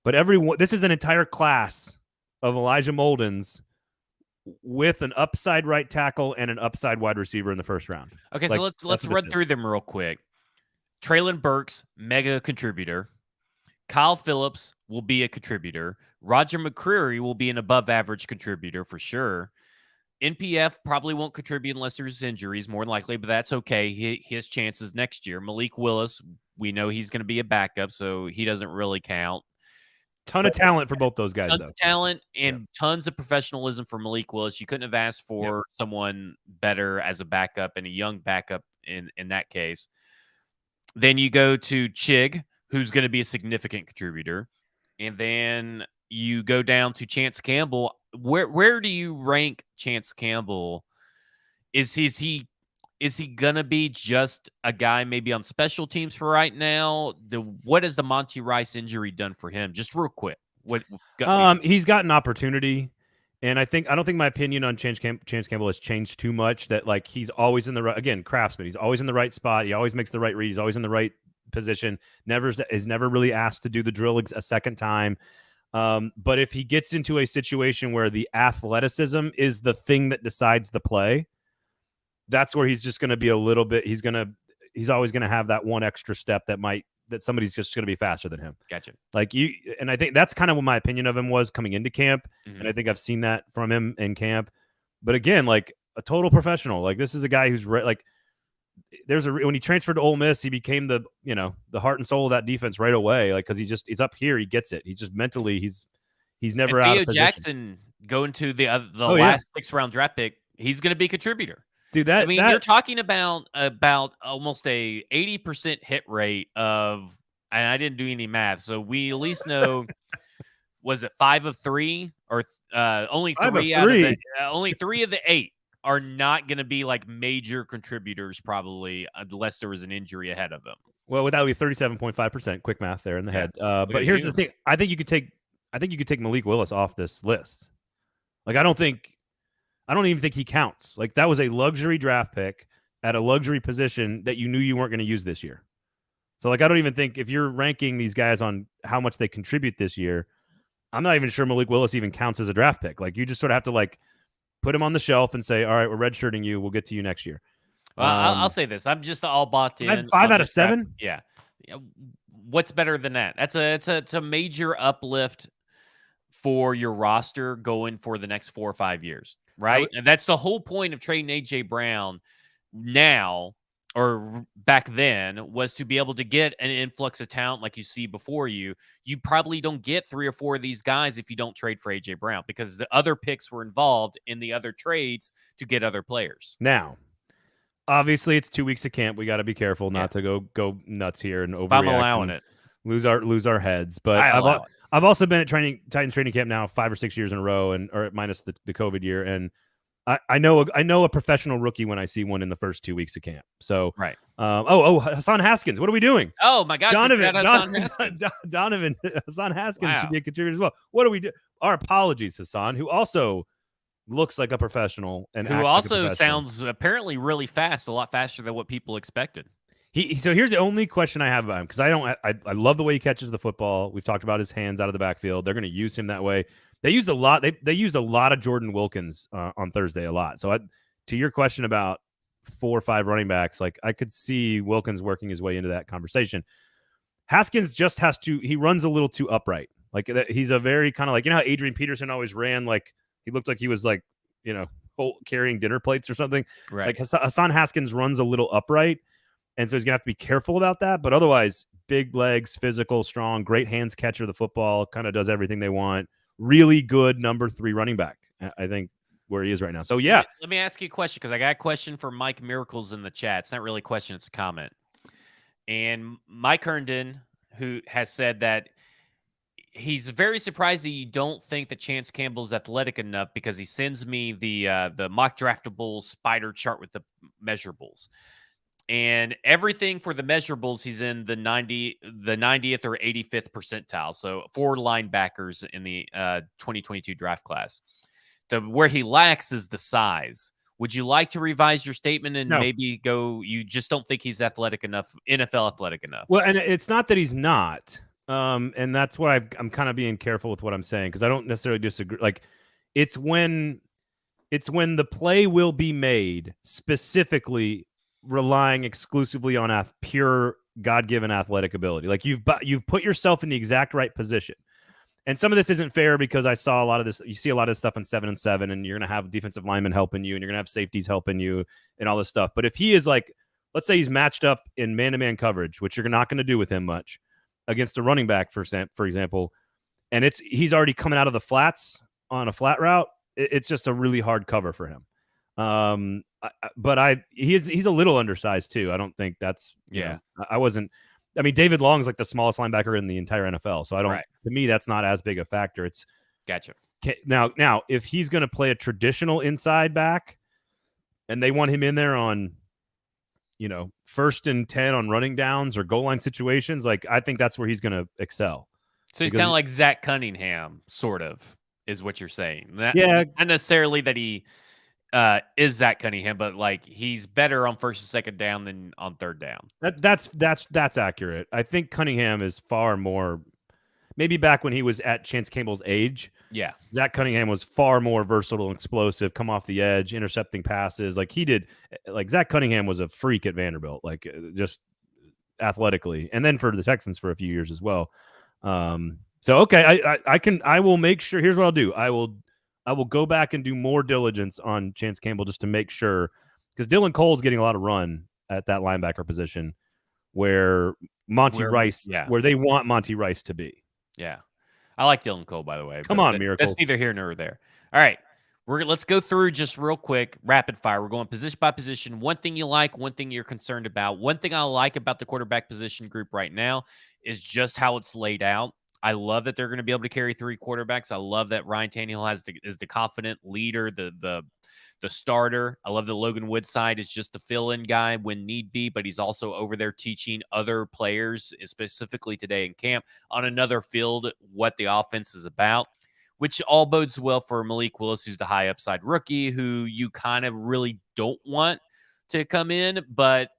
But this is an entire class of Elijah Moldens with an upside right tackle and an upside wide receiver in the first round. Okay, so let's run through them real quick. Treylon Burks, mega contributor. Kyle Phillips will be a contributor. Roger McCreary will be an above-average contributor for sure. NPF probably won't contribute unless there's injuries, more than likely, but that's okay. His chances next year. Malik Willis, we know he's going to be a backup, so he doesn't really count. Ton of talent for both those guys, though. Talent and tons of professionalism for Malik Willis. You couldn't have asked for someone better as a backup and a young backup in that case. Then you go to Chig, who's going to be a significant contributor. And then you go down to Chance Campbell. Where do you rank Chance Campbell? Is he gonna be just a guy maybe on special teams for right now? What has the Monty Rice injury done for him? Just real quick. He's got an opportunity, And I don't think my opinion on Chance Campbell has changed too much. That like he's always in the right, again, craftsman. He's always in the right spot. He always makes the right read. He's always in the right position. Never is never really asked to do the drill a second time. But if he gets into a situation where the athleticism is the thing that decides the play, that's where he's just going to be a little bit. He's always going to have that one extra step that somebody's just going to be faster than him. Gotcha. And I think that's kind of what my opinion of him was coming into camp. Mm-hmm. And I think I've seen that from him in camp. But again, like a total professional. Like this is a guy who's like when he transferred to Ole Miss, he became the heart and soul of that defense right away. Like, cause he's up here. He gets it. He's just mentally, he's never out of position. Jackson going to the last 6th round draft pick. He's going to be a contributor. Dude, you're talking about almost a 80% hit rate of, and I didn't do any math, so we at least know, was it 5 of 3 or only 3 out of only 3 of the 8 are not going to be like major contributors probably unless there was an injury ahead of them. Well, that would be 37.5%. Quick math there in the head. But here's the thing: I think you could take Malik Willis off this list. Like I don't even think he counts. Like that was a luxury draft pick at a luxury position that you knew you weren't going to use this year. So like I don't even think if you're ranking these guys on how much they contribute this year, I'm not even sure Malik Willis even counts as a draft pick. Like you just sort of have to like put him on the shelf and say, all right, we're redshirting you. We'll get to you next year. Well, I'll say this. I'm just all bought in. 5 out of 7? Yeah. What's better than that? It's a major uplift for your roster going for the next 4 or 5 years. Right. And that's the whole point of trading AJ Brown now or back then was to be able to get an influx of talent like you see before you. You probably don't get 3 or 4 of these guys if you don't trade for AJ Brown because the other picks were involved in the other trades to get other players. Now, obviously, it's 2 weeks of camp. We got to be careful not to go nuts here and overreact. I'm allowing it. Lose our heads. But I've also been at Titans training camp now 5 or 6 years in a row, or minus the COVID year, and I know a professional rookie when I see one in the first 2 weeks of camp. So right. Hassan Haskins, what are we doing? Oh my gosh, Donovan Hassan Haskins should be a contributor as well. What do we do? Our apologies, Hassan, who also looks like a professional and who also sounds apparently really fast, a lot faster than what people expected. So here's the only question I have about him because I love the way he catches the football. We've talked about his hands out of the backfield. They're going to use him that way. They used a lot. They used a lot of Jordan Wilkins on Thursday, a lot. So to your question about 4 or 5 running backs, like I could see Wilkins working his way into that conversation. Haskins just he runs a little too upright. Like he's a very kind of like, how Adrian Peterson always ran, like he looked like he was like, carrying dinner plates or something. Right. Like Hassan Haskins runs a little upright. And so he's going to have to be careful about that. But otherwise, big legs, physical, strong, great hands catcher of the football, kind of does everything they want. Really good number 3 running back, I think, where he is right now. So, yeah. Let me ask you a question because I got a question from Mike Miracles in the chat. It's not really a question, it's a comment. And Mike Herndon, who has said that he's very surprised that you don't think that Chance Campbell's athletic enough because he sends me the mock draftable spider chart with the measurables. And everything for the measurables, he's in the 90th or 85th percentile. So 4 linebackers in the 2022 draft class. Where he lacks is the size. Would you like to revise your statement and maybe go, you just don't think he's athletic enough, NFL athletic enough? Well, and it's not that he's not. And that's why I'm kind of being careful with what I'm saying because I don't necessarily disagree. Like it's when the play will be made specifically relying exclusively on pure God-given athletic ability. Like you've put yourself in the exact right position. And some of this isn't fair because I saw a lot of this. You see a lot of stuff on 7-7, and you're going to have defensive linemen helping you, and you're going to have safeties helping you, and all this stuff. But if he is like, let's say he's matched up in man-to-man coverage, which you're not going to do with him much, against a running back, for example, and he's already coming out of the flats on a flat route, it's just a really hard cover for him. But he's a little undersized too. I don't think that's I mean, David Long's like the smallest linebacker in the entire NFL. So to me, that's not as big a factor. It's gotcha. Now, if he's going to play a traditional inside back and they want him in there on, 1st and 10 on running downs or goal line situations, like I think that's where he's going to excel. So he's kind of like Zach Cunningham, sort of. is what you're saying. Yeah. Not necessarily that he is Zach Cunningham, but like he's better on first and second down than on third down. That's accurate. I think Cunningham is far more. Maybe back when he was at Chance Campbell's age, Yeah. Zach Cunningham was far more versatile and explosive, come off the edge, intercepting passes. Like he did, like Zach Cunningham was a freak at Vanderbilt, like just athletically, and then for the Texans for a few years as well. So okay, I will make sure. Here's what I'll do. I will go back and do more diligence on Chance Campbell just to make sure, because Dylan Cole's getting a lot of run at that linebacker position where Rice, where they want Monty Rice to be. Yeah. I like Dylan Cole, by the way. Come on, Miracles. That's neither here nor there. All right. Let's go through just real quick, rapid fire. We're going position by position. One thing you like, one thing you're concerned about. One thing I like about the quarterback position group right now is just how it's laid out. I love that they're going to be able to carry 3 quarterbacks. I love that Ryan Tannehill is the confident leader, the starter. I love that Logan Woodside is just the fill-in guy when need be, but he's also over there teaching other players, specifically today in camp, on another field what the offense is about, which all bodes well for Malik Willis, who's the high upside rookie, who you kind of really don't want to come in, but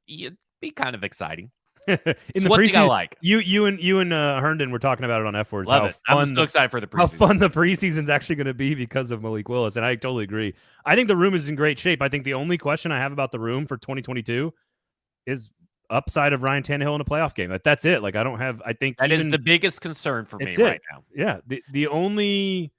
it'd be kind of exciting. In it's the one thing I like. You and Herndon were talking about it on F Words. Love it. I'm so excited for the preseason. How fun the preseason's actually going to be because of Malik Willis, and I totally agree. I think the room is in great shape. I think the only question I have about the room for 2022 is upside of Ryan Tannehill in a playoff game. Like that's it. Like I don't have. I think that is the biggest concern for me right now. Yeah. The only.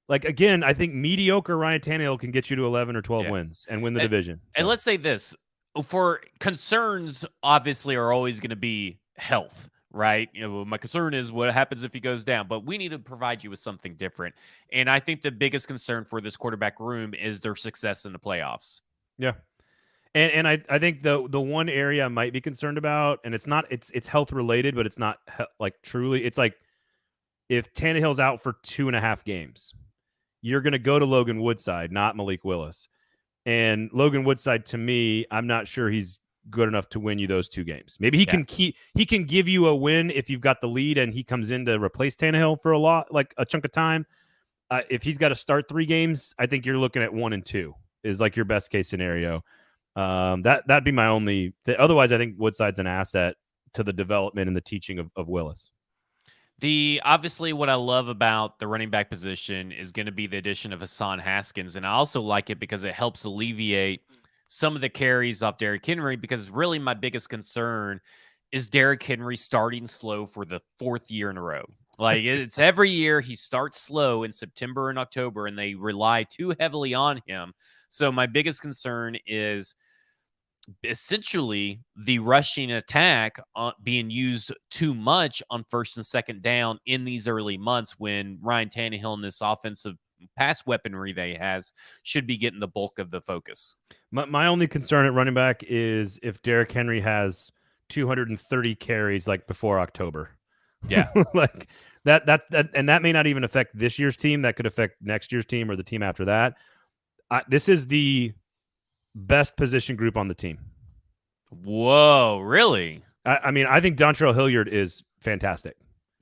Like, again, I think mediocre Ryan Tannehill can get you to 11 or 12 wins and win the division. And let's say this. For concerns, obviously, are always going to be health, right? My concern is what happens if he goes down, but we need to provide you with something different. And I think the biggest concern for this quarterback room is their success in the playoffs. Yeah. And I think the one area I might be concerned about, and it's health related, but it's not like truly, it's like if Tannehill's out for 2.5 games, you're going to go to Logan Woodside, not Malik Willis. And Logan Woodside, to me, I'm not sure he's good enough to win you those 2 games. Maybe he can give you a win if you've got the lead and he comes in to replace Tannehill for a chunk of time. If he's got to start 3 games, I think you're looking at 1 and 2 is like your best case scenario. That'd be my only. Otherwise, I think Woodside's an asset to the development and the teaching of Willis. Obviously what I love about the running back position is going to be the addition of Hassan Haskins. And I also like it because it helps alleviate some of the carries off Derrick Henry, because really my biggest concern is Derrick Henry starting slow for the 4th year in a row. Like it's every year he starts slow in September and October and they rely too heavily on him. So my biggest concern is essentially the rushing attack being used too much on first and second down in these early months when Ryan Tannehill and this offensive pass weaponry that he has should be getting the bulk of the focus. My only concern at running back is if Derrick Henry has 230 carries like before October. Yeah. Like that and that may not even affect this year's team. That could affect next year's team or the team after that. This is the best position group on the team. Whoa, really? I mean, I think Dontrell Hilliard is fantastic.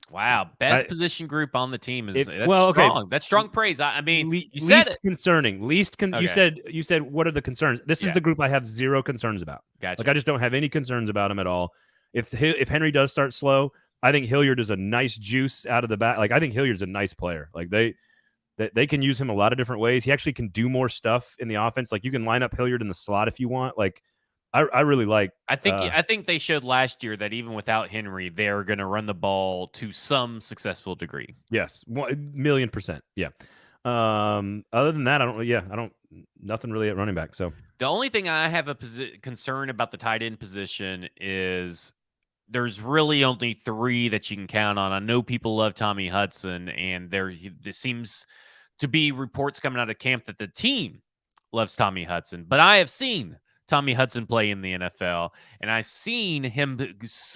Wow, best position group on the team is strong. Okay. That's strong praise. I mean, you said least it. Concerning. Okay. You said what are the concerns? This is the group I have 0 concerns about. Gotcha. Like I just don't have any concerns about him at all. If Henry does start slow, I think Hilliard is a nice juice out of the back. Like I think Hilliard's a nice player. Like they can use him a lot of different ways. He actually can do more stuff in the offense. Like you can line up Hilliard in the slot if you want. Like I really like. I think they showed last year that even without Henry, they're going to run the ball to some successful degree. Yes, 1,000,000%. Yeah. Other than that, I don't. Nothing really at running back. So the only thing I have a concern about the tight end position is there's really only 3 that you can count on. I know people love Tommy Hudson, and there seems to be reports coming out of camp that the team loves Tommy Hudson, but I have seen Tommy Hudson play in the NFL, and I've seen him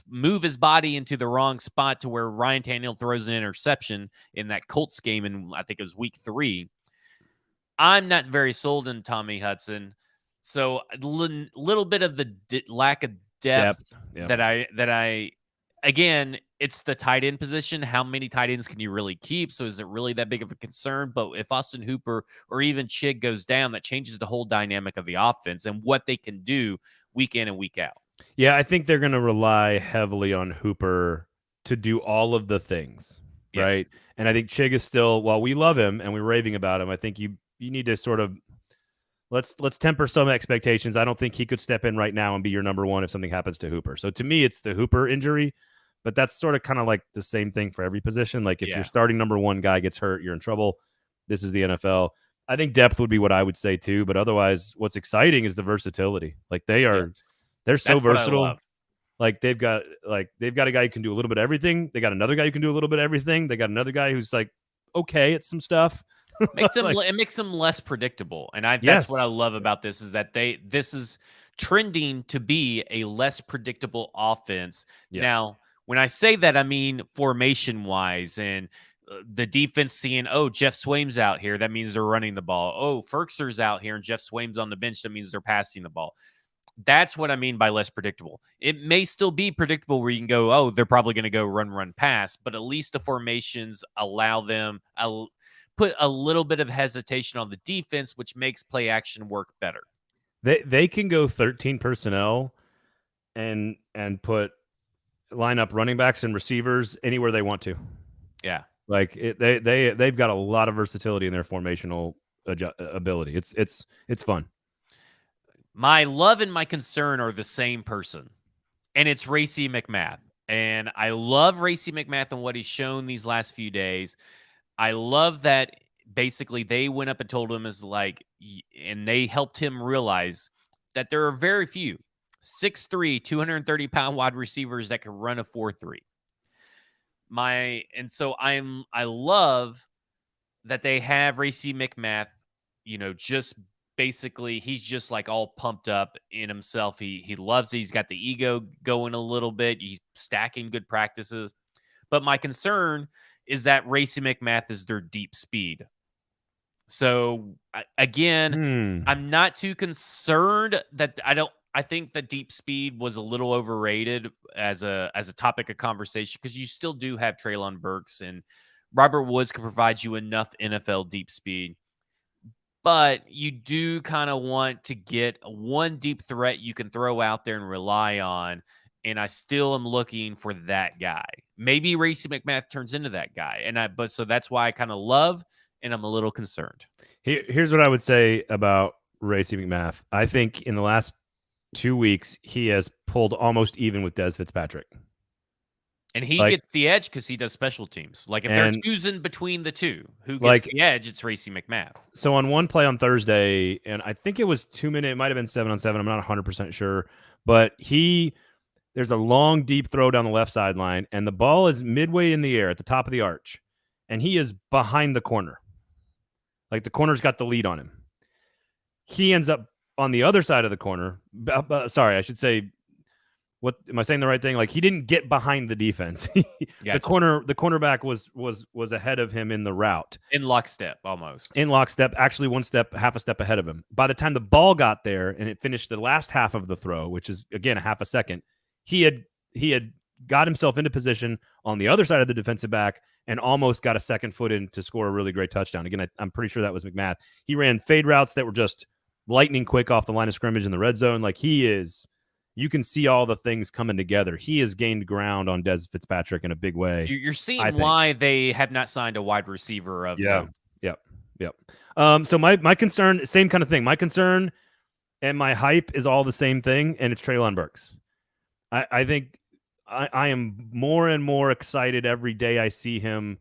move his body into the wrong spot to where Ryan Tannehill throws an interception in that Colts game in, I think it was week 3. I'm not very sold in Tommy Hudson, so a little bit of the lack of depth. Yeah. that I again, it's the tight end position. How many tight ends can you really keep? So is it really that big of a concern? But if Austin Hooper or even Chig goes down, that changes the whole dynamic of the offense and what they can do week in and week out. Yeah, I think they're going to rely heavily on Hooper to do all of the things, Yes. right? And I think Chig is still, while we love him and we're raving about him, I think you need to sort of let's temper some expectations. I don't think he could step in right now and be your number one if something happens to Hooper. So to me, it's the Hooper injury, but that's sort of kind of like the same thing for every position. Like if your starting number one guy gets hurt, you're in trouble. This is the NFL. I think depth would be what I would say too, but otherwise, what's exciting is the versatility. Like they're so versatile. Like they've got a guy who can do a little bit of everything. They got another guy who can do a little bit of everything. They got another guy who's like okay at some stuff. It makes them less predictable, and that's what I love about this is that this is trending to be a less predictable offense. Yeah. Now, when I say that, I mean formation wise and the defense seeing, oh, Jeff Swaim's out here, that means they're running the ball. Oh, Ferkser's out here and Jeff Swaim's on the bench, that means they're passing the ball. That's what I mean by less predictable. It may still be predictable where you can go, oh, they're probably going to go run, pass, but at least the formations allow them put a little bit of hesitation on the defense, which makes play action work better. They can go 13 personnel and put line up running backs and receivers anywhere they want to. Yeah. Like they've got a lot of versatility in their formational ability. It's fun. My love and my concern are the same person, and it's Racey McMath. And I love Racey McMath and what he's shown these last few days. I love that basically they went up and told him and they helped him realize that there are very few 6'3", 230-pound wide receivers that can run a 4.3. So I love that they have Racey McMath, just basically he's just like all pumped up in himself. He loves it. He's got the ego going a little bit. He's stacking good practices. But my concern is that Racey McMath is their deep speed. So again, I'm not too concerned that I think that deep speed was a little overrated as a topic of conversation because you still do have Treylon Burks and Robert Woods can provide you enough NFL deep speed. But you do kind of want to get one deep threat you can throw out there and rely on. And I still am looking for that guy. Maybe Racey McMath turns into that guy. So that's why I kind of love and I'm a little concerned. Here's what I would say about Racey McMath. I think in the last 2 weeks, he has pulled almost even with Dez Fitzpatrick. And he gets the edge because he does special teams. Like, if they're choosing between the two, who gets the edge, it's Racey McMath. So on one play on Thursday, and I think it was 2 minutes, it might have been 7-on-7. I'm not 100% sure. But there's a long, deep throw down the left sideline, and the ball is midway in the air at the top of the arch. And he is behind the corner. Like, the corner's got the lead on him. He ends up on the other side of the corner. Sorry, I should say, what am I saying the right thing? Like, he didn't get behind the defense. Gotcha. The cornerback was ahead of him in the route. In lockstep, almost. In lockstep, actually half a step ahead of him. By the time the ball got there and it finished the last half of the throw, which is again a half a second, he had got himself into position on the other side of the defensive back and almost got a second foot in to score a really great touchdown. Again, I'm pretty sure that was McMath. He ran fade routes that were just lightning quick off the line of scrimmage in the red zone. Like, you can see all the things coming together. He has gained ground on Dez Fitzpatrick in a big way. You're seeing why they have not signed a wide receiver of Yep. So my concern, same kind of thing. My concern and my hype is all the same thing, and it's Treylon Burks. I think I am more and more excited every day I see him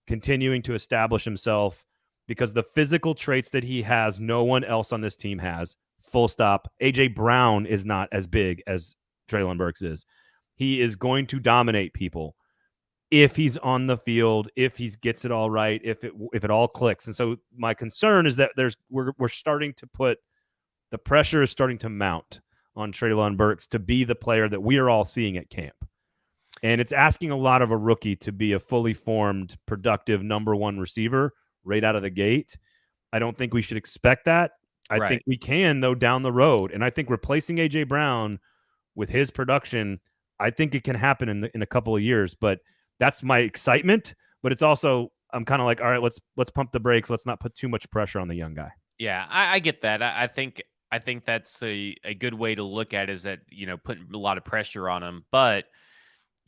continuing to establish himself because the physical traits that he has, no one else on this team has. Full stop. A.J. Brown is not as big as Treylon Burks is. He is going to dominate people if he's on the field, if he gets it all right, if it all clicks. And so my concern is that we're starting to put the pressure is starting to mount on Treylon Burks to be the player that we are all seeing at camp. And it's asking a lot of a rookie to be a fully formed, productive number one receiver right out of the gate. I don't think we should expect that. I think we can, though, down the road. And I think replacing A.J. Brown with his production, I think it can happen in a couple of years, but that's my excitement. But it's also, I'm kind of like, all right, let's pump the brakes. Let's not put too much pressure on the young guy. Yeah, I get that. I think that's a good way to look at it, is that, putting a lot of pressure on him. But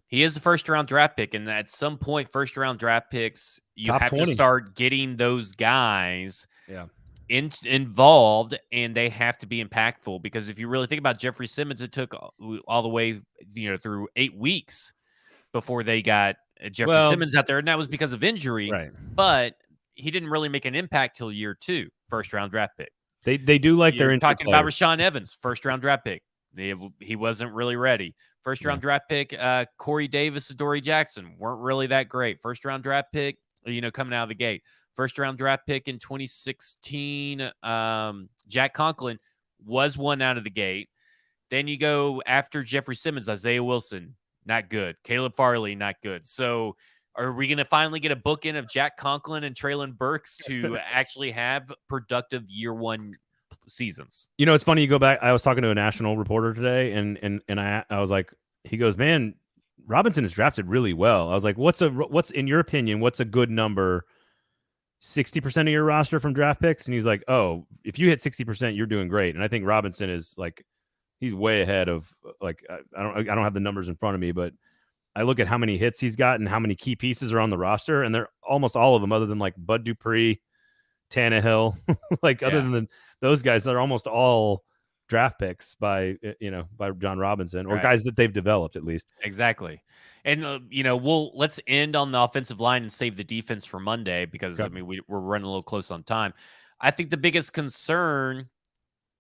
he is a first round draft pick, and at some point, first round draft picks, you Top have 20. to start getting those guys Yeah. involved, and they have to be impactful. Because if you really think about Jeffrey Simmons, it took all the way through 8 weeks before they got Jeffrey Simmons out there, and that was because of injury. Right. But he didn't really make an impact till year 2, first round draft pick. They do like their You're injury talking about players. Rashaan Evans, first round draft pick. He wasn't really ready. First round draft pick, Corey Davis, Adoree Jackson weren't really that great. First round draft pick, coming out of the gate. First round draft pick in 2016, Jack Conklin was one out of the gate. Then you go after Jeffrey Simmons, Isaiah Wilson, not good. Caleb Farley, not good. So are we going to finally get a bookend of Jack Conklin and Treylon Burks to actually have productive year 1 seasons? It's funny. You go back. I was talking to a national reporter today, and I was like, he goes, man, Robinson is drafted really well. I was like, what's in your opinion, what's a good number? 60% of your roster from draft picks? And he's like, oh, if you hit 60%, you're doing great. And I think Robinson is like, he's way ahead of, like, I don't have the numbers in front of me, but I look at how many hits he's got and how many key pieces are on the roster, and they're almost all of them, other than like Bud Dupree, Tannehill, like other than those guys, they're almost all draft picks by John Robinson, or guys that they've developed at least. Exactly. And let's end on the offensive line and save the defense for Monday, because we're running a little close on time. I think the biggest concern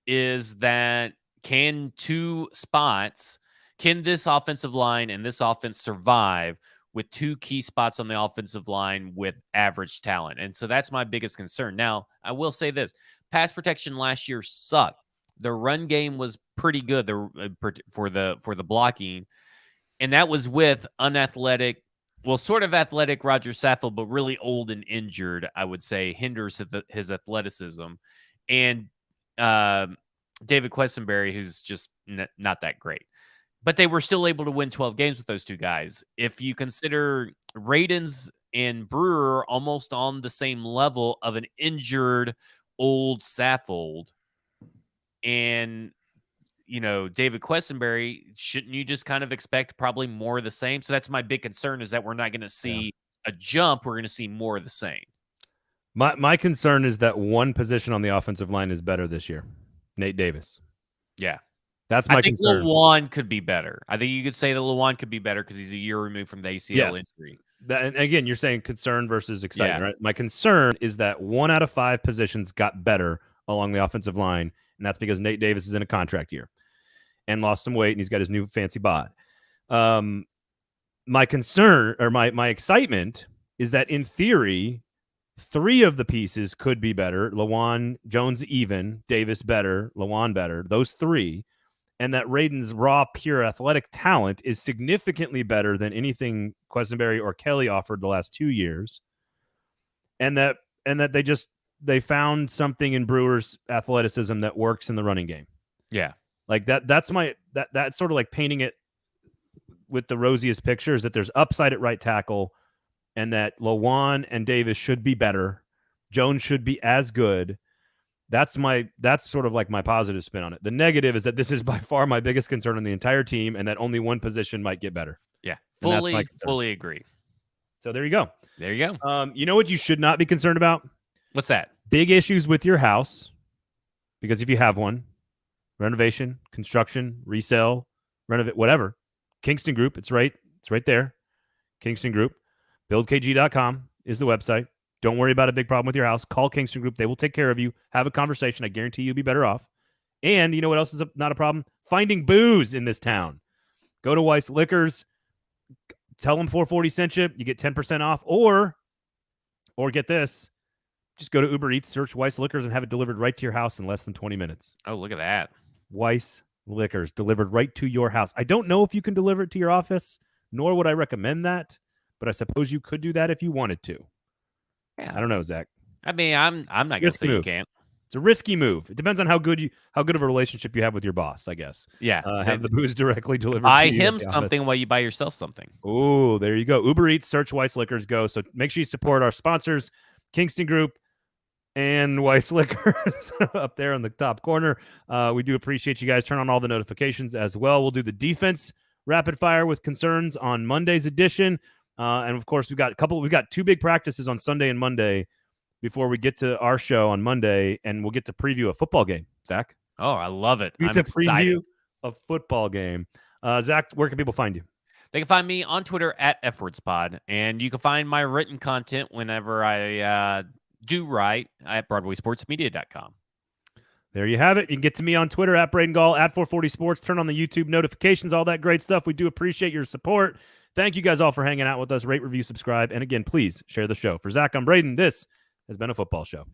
is that can this offensive line and this offense survive with 2 key spots on the offensive line with average talent? And so that's my biggest concern. Now, I will say this: pass protection last year sucked. The run game was pretty good for the blocking, and that was with unathletic, sort of athletic Roger Saffold, but really old and injured, I would say, hinders his athleticism. And David Quessenberry, who's just not that great. But they were still able to win 12 games with those 2 guys. If you consider Radens and Brewer almost on the same level of an injured old Saffold, and David Quessenberry, shouldn't you just kind of expect probably more of the same? So that's my big concern, is that we're not going to see a jump. We're going to see more of the same. My concern is that one position on the offensive line is better this year. Nate Davis. Yeah. That's my concern. I think Lewan could be better. I think you could say that Lewan could be better because he's a year removed from the ACL injury. And again, you're saying concern versus excitement, right? My concern is that 1 out of 5 positions got better along the offensive line, and that's because Nate Davis is in a contract year and lost some weight, and he's got his new fancy bod. My concern, or my excitement, is that in theory, 3 of the pieces could be better. Lewan, Jones even, Davis better, Lewan better, those 3. And that Radens' raw, pure athletic talent is significantly better than anything Quessenberry or Kelly offered the last 2 years. And that they found something in Brewer's athleticism that works in the running game. Yeah. Like that's sort of like painting it with the rosiest picture, is that there's upside at right tackle, and that Lewan and Davis should be better. Jones should be as good. That's sort of like my positive spin on it. The negative is that this is by far my biggest concern on the entire team, and that only one position might get better. Yeah, fully agree. So there you go. There you go. You know what you should not be concerned about? What's that? Big issues with your house, because if you have one, renovation, construction, resale, renovate, whatever, Kingston Group, it's right there. Kingston Group, buildkg.com is the website. Don't worry about a big problem with your house. Call Kingston Group. They will take care of you. Have a conversation. I guarantee you'll be better off. And you know what else is not a problem? Finding booze in this town. Go to Weiss Liquors. Tell them 440 sent you. You get 10% off. Or get this. Just go to Uber Eats, search Weiss Liquors, and have it delivered right to your house in less than 20 minutes. Oh, look at that. Weiss Liquors, delivered right to your house. I don't know if you can deliver it to your office, nor would I recommend that, but I suppose you could do that if you wanted to. Yeah. I don't know, Zach. I mean, I'm not going to say you can't. It's a risky move. It depends on how good of a relationship you have with your boss, I guess. Yeah. Have the booze directly delivered Buy to you him at the office. something while you buy yourself something. Oh, there you go. Uber Eats, search Weiss Liquors, go. So make sure you support our sponsors, Kingston Group and Weiss Liquors up there in the top corner. We do appreciate you guys. Turn on all the notifications as well. We'll do the defense rapid fire with concerns on Monday's edition. And of course, we've got 2 big practices on Sunday and Monday before we get to our show on Monday, and we'll get to preview a football game. Zach? Oh, I love it. We I'm get to excited. preview a football game. Zach, where can people find you? They can find me on Twitter at FWordsPod, and you can find my written content whenever I do write at BroadwaySportsMedia.com. There you have it. You can get to me on Twitter at Braden Gall, at 440 Sports. Turn on the YouTube notifications, all that great stuff. We do appreciate your support. Thank you guys all for hanging out with us. Rate, review, subscribe. And again, please share the show. For Zach, I'm Braden. This has been a football show.